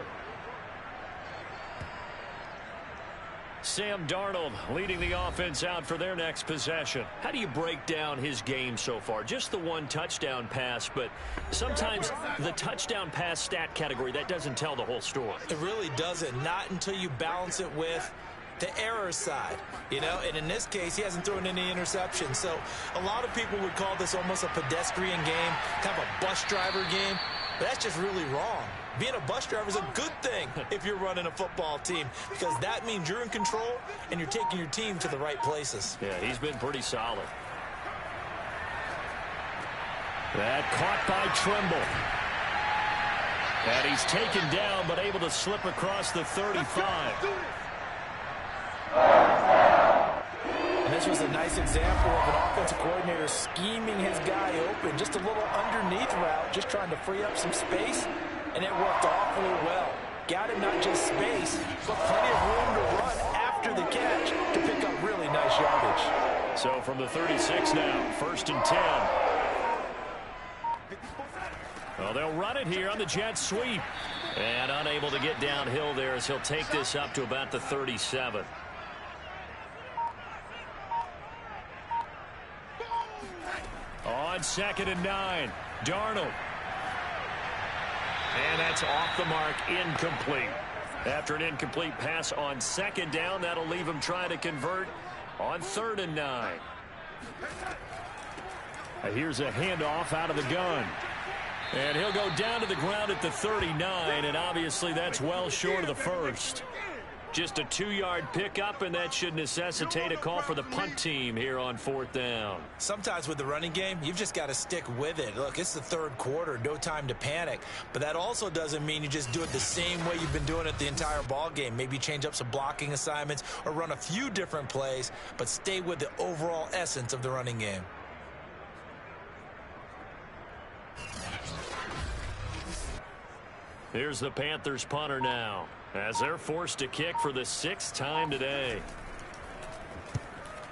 Sam Darnold leading the offense out for their next possession. How do you break down his game so far? Just the 1 touchdown pass, but sometimes the touchdown pass stat category, that doesn't tell the whole story. It really doesn't. Not until you balance it with the error side, you know, and in this case, he hasn't thrown any interceptions. So a lot of people would call this almost a pedestrian game, kind of a bus driver game, but that's just really wrong. Being a bus driver is a good thing if you're running a football team, because that means you're in control and you're taking your team to the right places. Yeah, he's been pretty solid. That caught by Trimble. And he's taken down, but able to slip across the 35. And this was a nice example of an offensive coordinator scheming his guy open. Just a little underneath route, just trying to free up some space. And it worked awfully well. Got him not just space, but plenty of room to run after the catch to pick up really nice yardage. So from the 36 now, 1st and 10. Well, they'll run it here on the jet sweep. And unable to get downhill there as he'll take this up to about the 37. On 2nd and 9, Darnold. And that's off the mark, incomplete. After an incomplete pass on 2nd down, that'll leave him trying to convert on 3rd and 9. Here's a handoff out of the gun. And he'll go down to the ground at the 39, and obviously that's well short of the first. Just a 2-yard pickup, and that should necessitate a call for the punt team here on 4th down. Sometimes with the running game, you've just got to stick with it. Look, it's the 3rd quarter, no time to panic. But that also doesn't mean you just do it the same way you've been doing it the entire ball game. Maybe change up some blocking assignments or run a few different plays, but stay with the overall essence of the running game. Here's the Panthers punter now, as they're forced to kick for the 6th time today.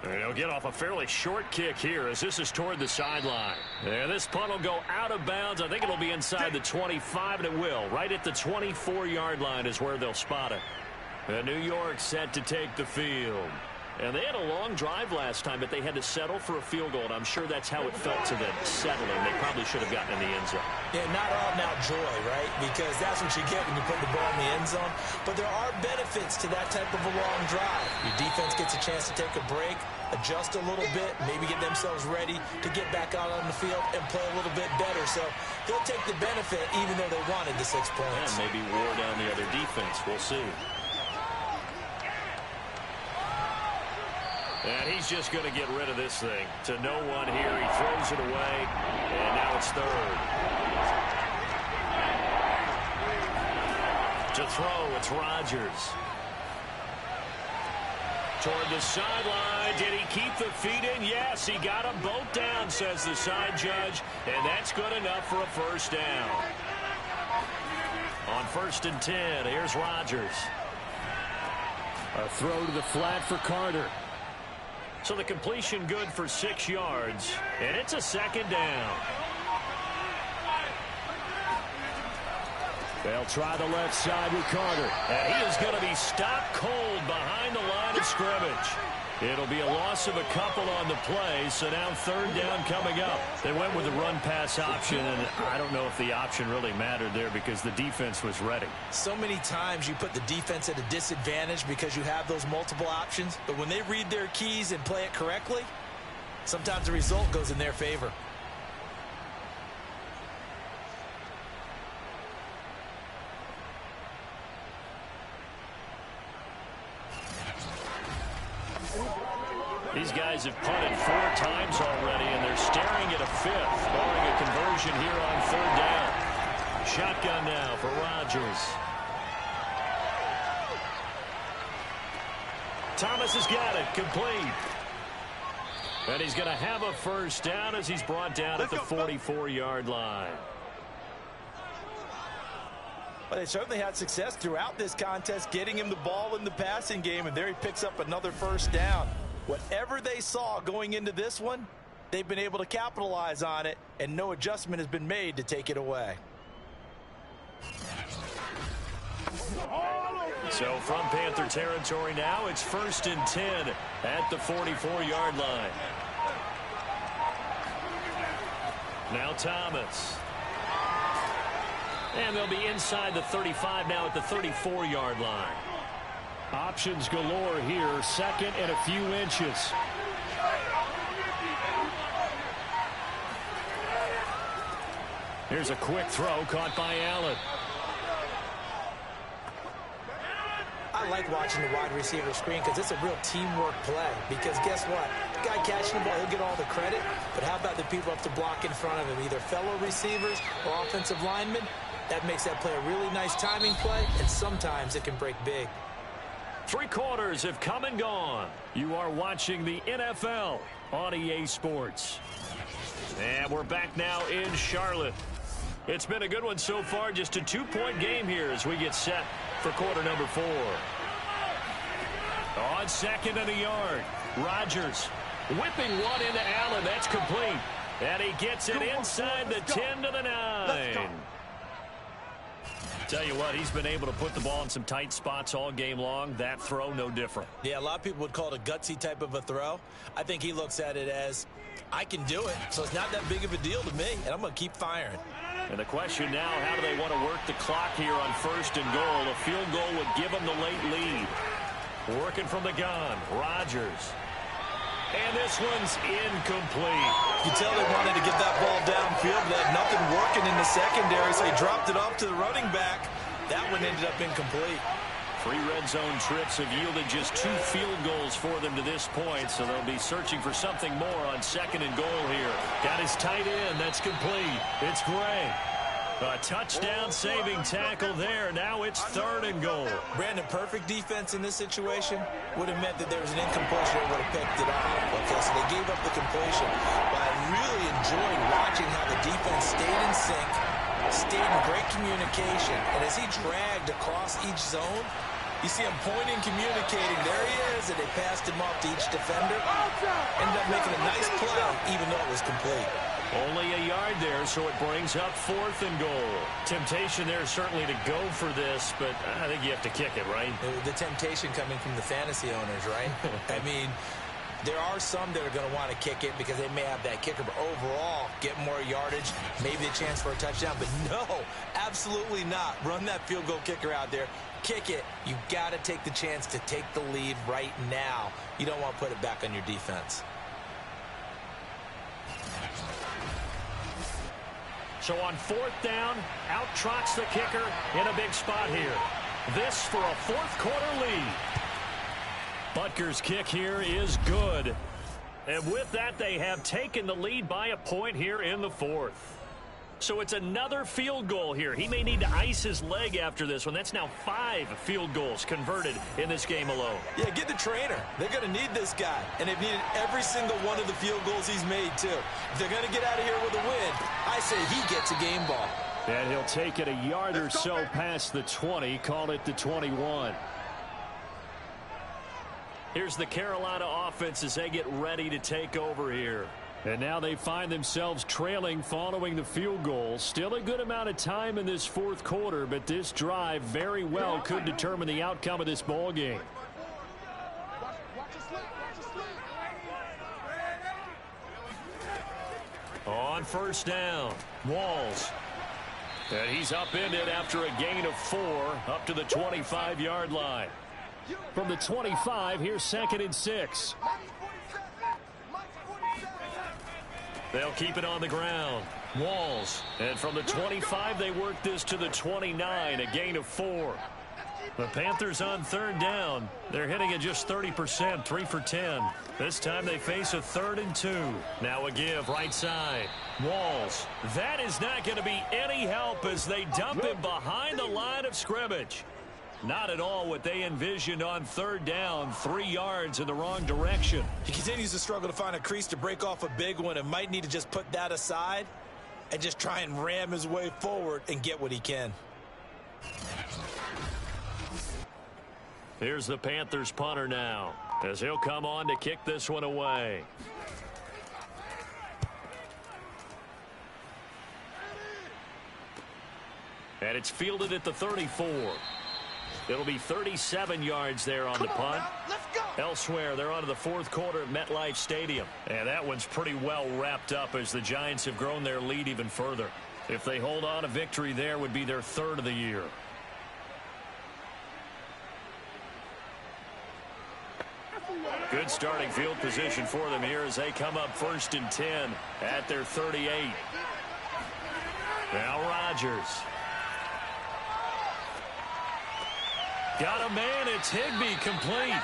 And he'll get off a fairly short kick here as this is toward the sideline. And this punt will go out of bounds. I think it'll be inside the 25, and it will. Right at the 24-yard line is where they'll spot it. And New York set to take the field. And they had a long drive last time, but they had to settle for a field goal. And I'm sure that's how it felt to them, settling. They probably should have gotten in the end zone. Yeah, not all now joy, right? Because that's what you get when you put the ball in the end zone. But there are benefits to that type of a long drive. Your defense gets a chance to take a break, adjust a little bit, maybe get themselves ready to get back out on the field and play a little bit better. So they'll take the benefit even though they wanted the 6 points. And maybe wore down the other defense. We'll see. And he's just going to get rid of this thing to no one here. He throws it away, and now it's 3rd. To throw, it's Rodgers. Toward the sideline. Did he keep the feet in? Yes, he got them both down, says the side judge, and that's good enough for a 1st down. On 1st and 10, here's Rodgers. A throw to the flat for Carter. So the completion good for 6 yards, and it's a 2nd down. They'll try the left side with Carter, and he is going to be stopped cold behind the line of scrimmage. It'll be a loss of a couple on the play, so now 3rd down coming up. They went with the run-pass option, and I don't know if the option really mattered there because the defense was ready. So many times you put the defense at a disadvantage because you have those multiple options, but when they read their keys and play it correctly, sometimes the result goes in their favor. These guys have punted 4 times already, and they're staring at a 5th, barring a conversion here on 3rd down. Shotgun now for Rodgers. Thomas has got it, complete. And he's going to have a 1st down as he's brought down at the 44-yard line. Well, they certainly had success throughout this contest, getting him the ball in the passing game, and there he picks up another 1st down. Whatever they saw going into this one, they've been able to capitalize on it, and no adjustment has been made to take it away. So from Panther territory now, it's 1st and 10 at the 44-yard line. Now Thomas. And they'll be inside the 35 now at the 34-yard line. Options galore here, 2nd and a few inches. Here's a quick throw caught by Allen. I like watching the wide receiver screen because it's a real teamwork play. Because guess what? The guy catching the ball, he'll get all the credit. But how about the people up to block in front of him, either fellow receivers or offensive linemen? That makes that play a really nice timing play, and sometimes it can break big. 3 quarters have come and gone. You are watching the NFL on EA Sports. And we're back now in Charlotte. It's been a good one so far, just a 2-point game here as we get set for quarter number 4. On 2nd and a yard, Rodgers whipping one into Allen. That's complete. And he gets it inside the 10 to the 9. Tell you what, he's been able to put the ball in some tight spots all game long. That throw, no different. Yeah, a lot of people would call it a gutsy type of a throw. I think he looks at it as, I can do it, so it's not that big of a deal to me, and I'm going to keep firing. And the question now, how do they want to work the clock here on 1st and goal? A field goal would give them the late lead. Working from the gun, Rodgers. And this one's incomplete. You tell they wanted to get that ball downfield. They had nothing working in the secondary, so he dropped it off to the running back. That one ended up incomplete. 3 red zone trips have yielded just 2 field goals for them to this point, so they'll be searching for something more on 2nd and goal here. Got his tight end. That's complete. It's Gray. A touchdown-saving tackle there. Now it's 3rd and goal. Brandon, perfect defense in this situation would have meant that there was an incompletion that would have picked it off. Okay, so they gave up the completion. But I really enjoyed watching how the defense stayed in sync, stayed in great communication. And as he dragged across each zone, you see him pointing, communicating. There he is, and they passed him off to each defender. Ended up making a nice play, even though it was complete. Only a yard there, so it brings up 4th and goal. Temptation there certainly to go for this, but I think you have to kick it, right? The temptation coming from the fantasy owners, right? I mean, there are some that are going to want to kick it because they may have that kicker, but overall, get more yardage, maybe a chance for a touchdown. But no, absolutely not. Run that field goal kicker out there. Kick it. You got to take the chance to take the lead right now. You don't want to put it back on your defense. So on 4th down, out trots the kicker in a big spot here. This for a 4th quarter lead. Butker's kick here is good. And with that, they have taken the lead by a point here in the 4th. So it's another field goal here. He may need to ice his leg after this one. That's now 5 field goals converted in this game alone. Yeah, get the trainer. They're going to need this guy. And they've needed every single one of the field goals he's made, too. If they're going to get out of here with a win, I say he gets a game ball. And he'll take it a yard or so past the 20, call it the 21. Here's the Carolina offense as they get ready to take over here. And now they find themselves trailing following the field goal. Still a good amount of time in this 4th quarter, but this drive very well could determine the outcome of this ball game. On 1st down, Walls. And he's upended after a gain of 4 up to the 25-yard line. From the 25, here's 2nd and 6. They'll keep it on the ground. Walls. And from the 25, they work this to the 29, a gain of 4. The Panthers on 3rd down. They're hitting at just 30%, 3 for 10. This time they face a 3rd and 2. Now a give right side. Walls. That is not going to be any help as they dump him behind the line of scrimmage. Not at all what they envisioned on 3rd down, 3 yards in the wrong direction. He continues to struggle to find a crease to break off a big one and might need to just put that aside and just try and ram his way forward and get what he can. Here's the Panthers punter now as he'll come on to kick this one away. And it's fielded at the 34. It'll be 37 yards there on the punt. Elsewhere, they're on to the 4th quarter at MetLife Stadium. And that one's pretty well wrapped up as the Giants have grown their lead even further. If they hold on, a victory there would be their 3rd of the year. Good starting field position for them here as they come up 1st and 10 at their 38. Now Rodgers. Got a man, it's Higbee complete.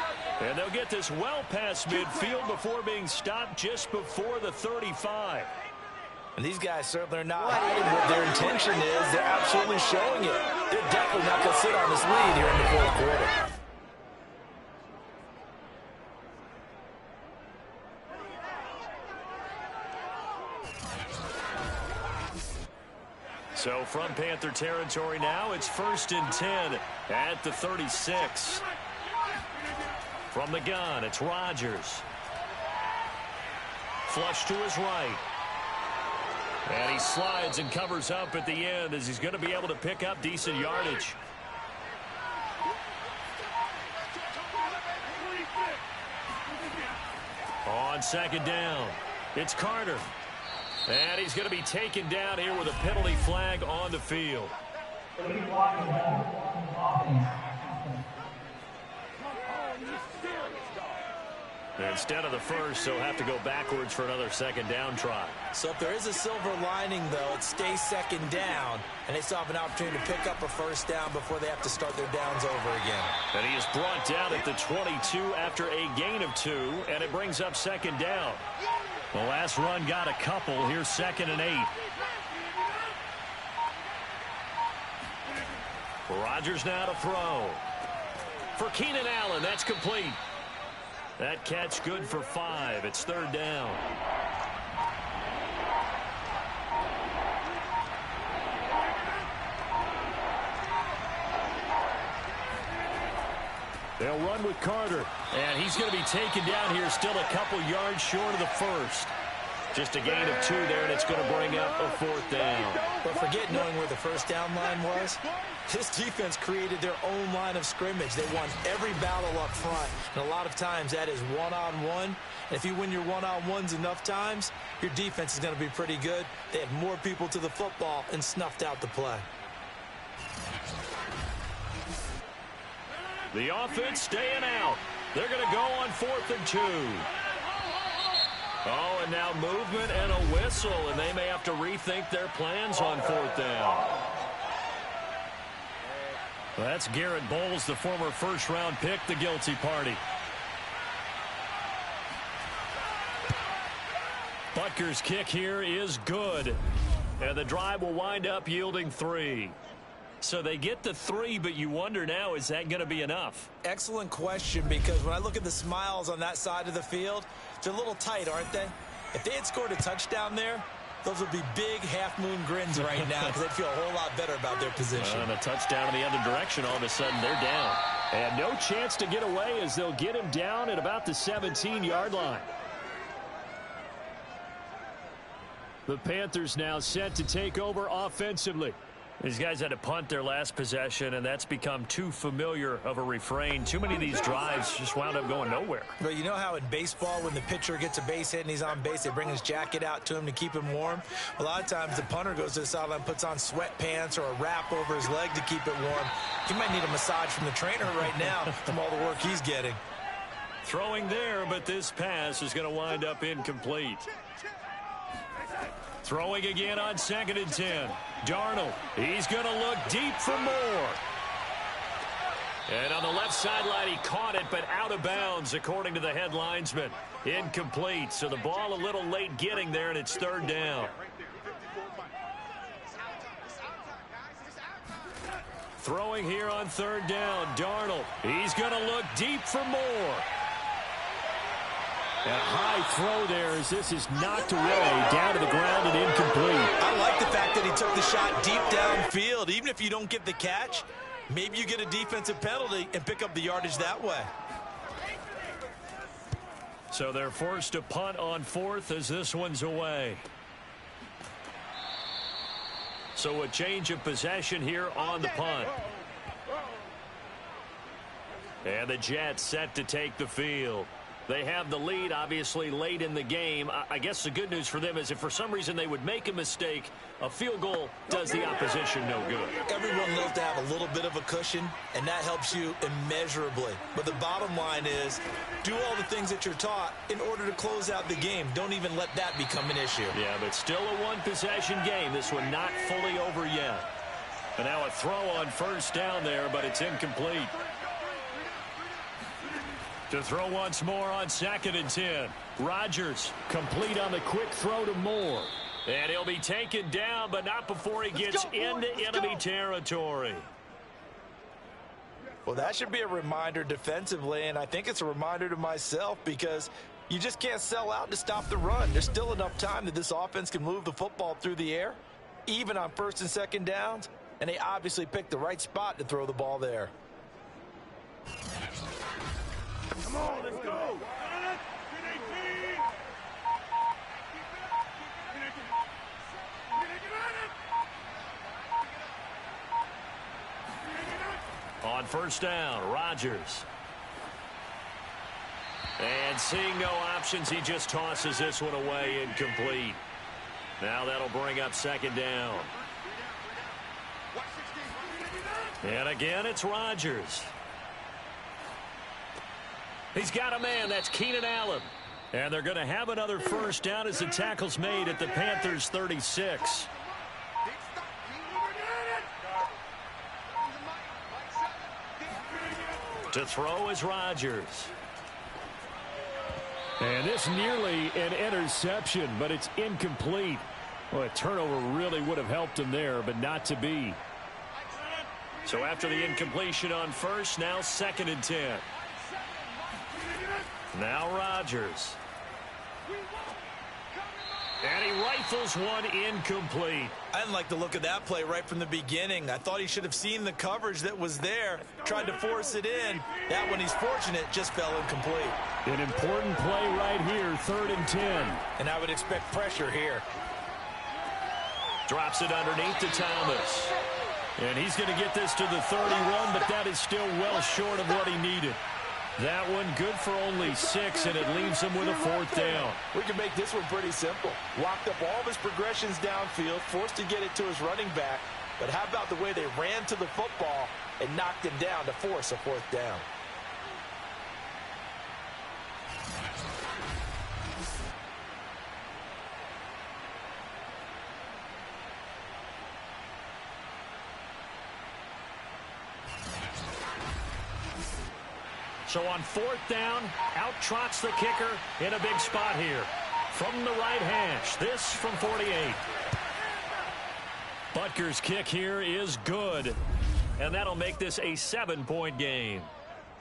And they'll get this well past midfield before being stopped just before the 35. And these guys certainly are not hiding what their intention is. They're absolutely showing it. They're definitely not going to sit on this lead here in the 4th quarter. So from Panther territory now, it's 1st and 10 at the 36. From the gun, it's Rodgers. Flush to his right. And he slides and covers up at the end as he's going to be able to pick up decent yardage. On 2nd down, it's Carter. And he's going to be taken down here with a penalty flag on the field. Instead of the first, they'll have to go backwards for another 2nd down try. So if there is a silver lining, though, it stays 2nd down, and they still have an opportunity to pick up a 1st down before they have to start their downs over again. And he is brought down at the 22 after a gain of 2, and it brings up 2nd down. The last run got a couple. Here's 2nd and 8. Rodgers now to throw. For Keenan Allen, that's complete. That catch good for 5. It's 3rd down. They'll run with Carter. And he's going to be taken down here, still a couple yards short of the first. Just a gain of 2 there, and it's going to bring up a 4th down. But forget knowing where the first down line was. This defense created their own line of scrimmage. They won every battle up front, and a lot of times that is one-on-one. And if you win your one-on-ones enough times, your defense is going to be pretty good. They had more people to the football and snuffed out the play. The offense staying out. They're going to go on 4th and 2. Oh, and now movement and a whistle, and they may have to rethink their plans on 4th down. Well, that's Garrett Bowles, the former first-round pick, the guilty party. Butker's kick here is good, and the drive will wind up yielding 3. So they get the 3, but you wonder now, is that going to be enough? Excellent question, because when I look at the smiles on that side of the field, they're a little tight, aren't they? If they had scored a touchdown there, those would be big half-moon grins right now because they'd feel a whole lot better about their position. And a touchdown in the other direction, all of a sudden they're down. And no chance to get away as they'll get him down at about the 17-yard line. The Panthers now set to take over offensively. These guys had to punt their last possession, and that's become too familiar of a refrain. Too many of these drives just wound up going nowhere. But you know how in baseball, when the pitcher gets a base hit and he's on base, they bring his jacket out to him to keep him warm? A lot of times the punter goes to the sideline, puts on sweatpants or a wrap over his leg to keep it warm. He might need a massage from the trainer right now from all the work he's getting. Throwing there, but this pass is going to wind up incomplete. Throwing again on 2nd and 10. Darnold, he's going to look deep for more. And on the left sideline, he caught it, but out of bounds, according to the head linesman. Incomplete, so the ball a little late getting there, and it's 3rd down. Throwing here on 3rd down, Darnold. He's going to look deep for more. And a high throw there as this is knocked away, down to the ground and incomplete. I like the fact that he took the shot deep downfield. Even if you don't get the catch, maybe you get a defensive penalty and pick up the yardage that way. So they're forced to punt on 4th as this one's away. So a change of possession here on the punt. And the Jets set to take the field. They have the lead, obviously, late in the game. I guess the good news for them is if for some reason they would make a mistake, a field goal does the opposition no good. Everyone loves to have a little bit of a cushion, and that helps you immeasurably. But the bottom line is, do all the things that you're taught in order to close out the game. Don't even let that become an issue. Yeah, but still a one-possession game. This one not fully over yet. And now a throw on 1st down there, but it's incomplete. To throw once more on 2nd and 10. Rodgers complete on the quick throw to Moore. And he'll be taken down, but not before he gets into enemy territory. Well, that should be a reminder defensively, and I think it's a reminder to myself because you just can't sell out to stop the run. There's still enough time that this offense can move the football through the air, even on 1st and 2nd downs, and they obviously picked the right spot to throw the ball there. Come on, let's go. On 1st down, Rodgers. And seeing no options, he just tosses this one away, incomplete. Now that'll bring up 2nd down. And again, it's Rodgers. He's got a man. That's Keenan Allen. And they're going to have another 1st down as the tackle's made at the Panthers' 36. To throw is Rodgers. And this nearly an interception, but it's incomplete. Well, a turnover really would have helped him there, but not to be. So after the incompletion on 1st, now 2nd and 10. Now Rodgers. And he rifles one incomplete. I didn't like the look of that play right from the beginning. I thought he should have seen the coverage that was there, tried to force it in. That one, he's fortunate, just fell incomplete. An important play right here, 3rd and 10. And I would expect pressure here. Drops it underneath to Thomas. And he's going to get this to the 31, but that is still well short of what he needed. That one good for only 6, and it leaves him with a 4th down. We can make this one pretty simple. Locked up all of his progressions downfield, forced to get it to his running back. But how about the way they ran to the football and knocked him down to force a 4th down? So on 4th down, out trots the kicker in a big spot here. From the right hash, this from 48. Butker's kick here is good. And that'll make this a 7-point game.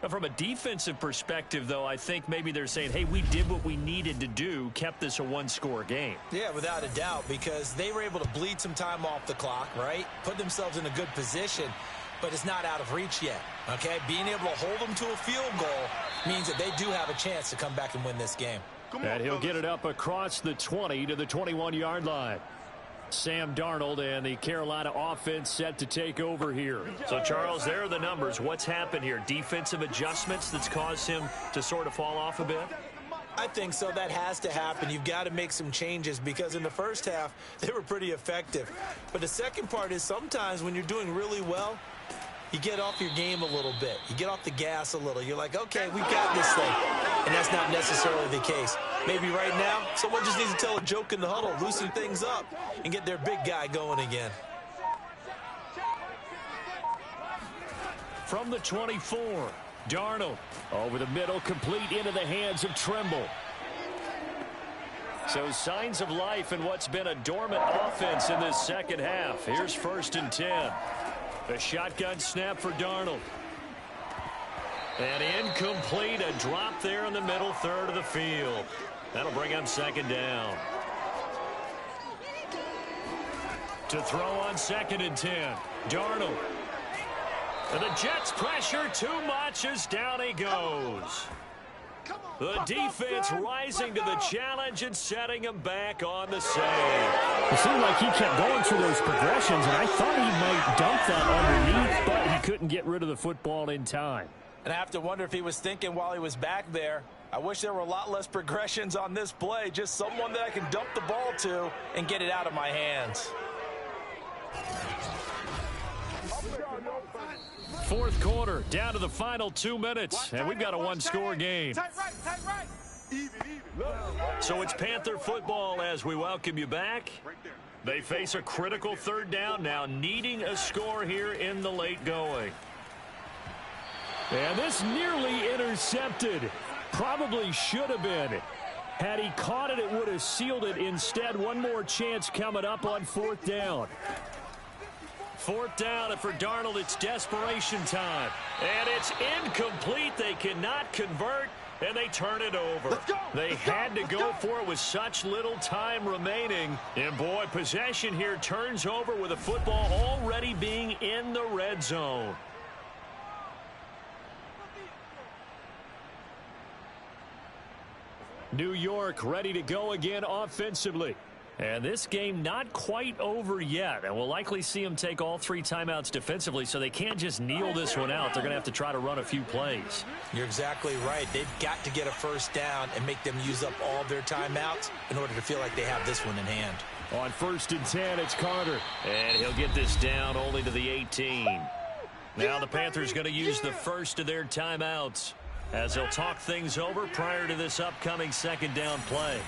From a defensive perspective, though, I think maybe they're saying, hey, we did what we needed to do, kept this a 1-score game. Yeah, without a doubt, because they were able to bleed some time off the clock, right? Put themselves in a good position. But it's not out of reach yet, okay? Being able to hold them to a field goal means that they do have a chance to come back and win this game. And he'll get it up across the 20 to the 21-yard line. Sam Darnold and the Carolina offense set to take over here. So, Charles, there are the numbers. What's happened here? Defensive adjustments that's caused him to sort of fall off a bit? I think so. That has to happen. You've got to make some changes because in the first half, they were pretty effective. But the second part is sometimes when you're doing really well, you get off your game a little bit. You get off the gas a little. You're like, okay, we got this thing. And that's not necessarily the case. Maybe right now, someone just needs to tell a joke in the huddle, loosen things up, and get their big guy going again. From the 24, Darnold over the middle, complete into the hands of Trimble. So signs of life in what's been a dormant offense in this second half. Here's 1st and 10. A shotgun snap for Darnold. And incomplete, a drop there in the middle third of the field. That'll bring up 2nd down. To throw on 2nd and 10, Darnold. And the Jets pressure too much as down he goes. The defense rising to the challenge and setting him back on the save. It seemed like he kept going through those progressions, and I thought he might dump that underneath, but he couldn't get rid of the football in time. And I have to wonder if he was thinking while he was back there, I wish there were a lot less progressions on this play, just someone that I can dump the ball to and get it out of my hands. 4th quarter, down to the final 2 minutes, and we've got a 1-score game. So it's Panther football as we welcome you back. They face a critical 3rd down now, needing a score here in the late going. And this nearly intercepted. Probably should have been. Had he caught it, it would have sealed it. Instead, one more chance coming up on 4th down. 4th down, and for Darnold, it's desperation time. And it's incomplete. They cannot convert, and they turn it over. They had to go for it with such little time remaining. And, boy, possession here turns over with the football already being in the red zone. New York ready to go again offensively. And this game not quite over yet. And we'll likely see them take all 3 timeouts defensively, so they can't just kneel this one out. They're going to have to try to run a few plays. You're exactly right. They've got to get a 1st down and make them use up all their timeouts in order to feel like they have this one in hand. On 1st and 10, it's Carter. And he'll get this down only to the 18. Now the Panthers going to use the first of their timeouts as they'll talk things over prior to this upcoming 2nd down play.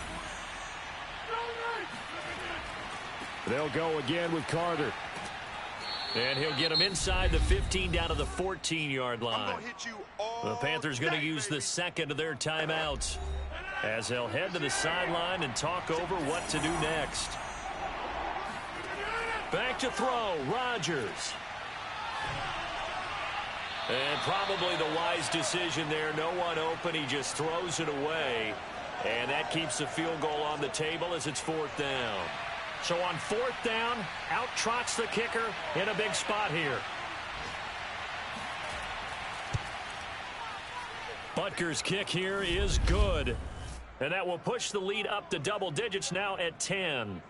They'll go again with Carter. And he'll get him inside the 15 down to the 14-yard line. The Panthers going to use the 2nd of their timeouts as they'll head to the sideline and talk over what to do next. Back to throw, Rodgers. And probably the wise decision there. No one open. He just throws it away. And that keeps the field goal on the table as it's 4th down. So on 4th down, out trots the kicker in a big spot here. Butker's kick here is good. And that will push the lead up to double digits now at 10.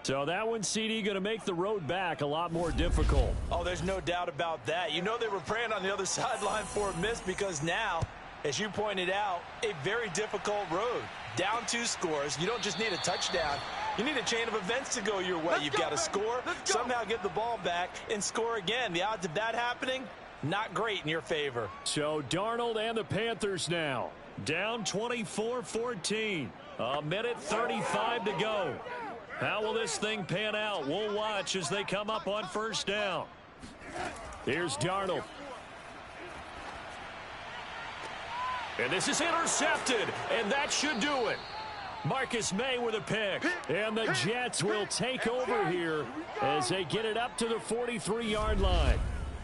So that one, CD, going to make the road back a lot more difficult. Oh, there's no doubt about that. You know they were praying on the other sideline for a miss because now, as you pointed out, a very difficult road. Down 2 scores. You don't just need a touchdown. You need a chain of events to go your way. You've got to score, somehow get the ball back, and score again. The odds of that happening, not great in your favor. So Darnold and the Panthers now down 24-14. A minute 35 to go. How will this thing pan out? We'll watch as they come up on 1st down. Here's Darnold. And this is intercepted, and that should do it. Marcus May with a pick. And the Jets will take over here as they get it up to the 43-yard line.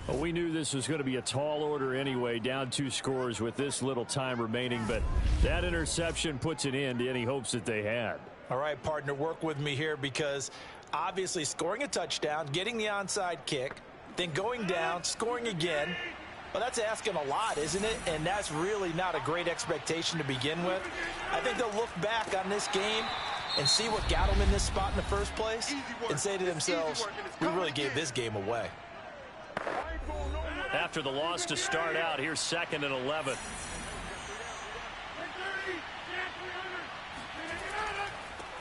Well, we knew this was going to be a tall order anyway, down 2 scores with this little time remaining, but that interception puts an end to any hopes that they had. All right, partner, work with me here because obviously scoring a touchdown, getting the onside kick, then going down, scoring again. Well, that's asking a lot, isn't it? And that's really not a great expectation to begin with. I think they'll look back on this game and see what got them in this spot in the first place and say to themselves, we really gave this game away. After the loss to start out, here's 2nd and 11.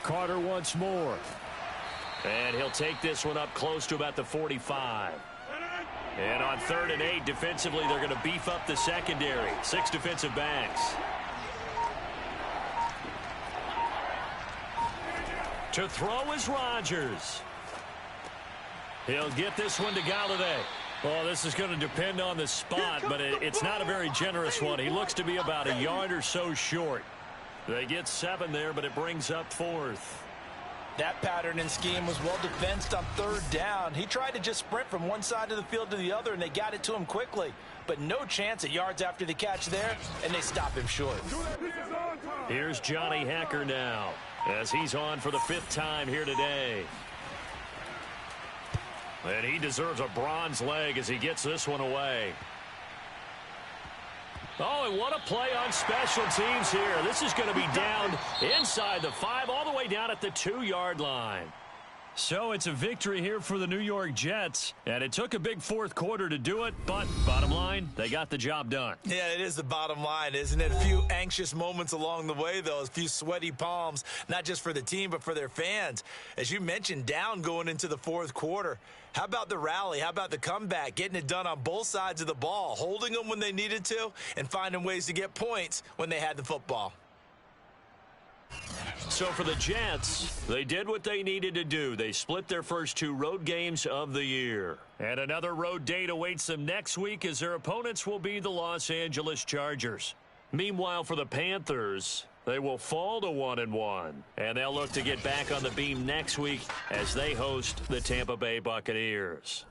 Carter once more. And he'll take this one up close to about the 45. And on 3rd and 8, defensively, they're going to beef up the secondary. 6 defensive backs. To throw is Rodgers. He'll get this one to Galladay. Well, this is going to depend on the spot, but it's not a very generous one. He looks to be about a yard or so short. They get 7 there, but it brings up 4th. That pattern and scheme was well defensed on 3rd down. He tried to just sprint from one side of the field to the other, and they got it to him quickly. But no chance at yards after the catch there, and they stop him short. Here's Johnny Hacker now, as he's on for the 5th time here today. And he deserves a bronze leg as he gets this one away. Oh, and what a play on special teams here. This is going to be down inside the 5, all the way down at the 2-yard line. So it's a victory here for the New York Jets, and it took a big 4th quarter to do it, but bottom line, they got the job done. Yeah, it is the bottom line, isn't it? A few anxious moments along the way, though, a few sweaty palms, not just for the team, but for their fans. As you mentioned, down going into the 4th quarter. How about the rally? How about the comeback? Getting it done on both sides of the ball, holding them when they needed to, and finding ways to get points when they had the football. So for the Jets, they did what they needed to do. They split their first 2 road games of the year. And another road date awaits them next week as their opponents will be the Los Angeles Chargers. Meanwhile, for the Panthers, they will fall to 1-1. And they'll look to get back on the beam next week as they host the Tampa Bay Buccaneers.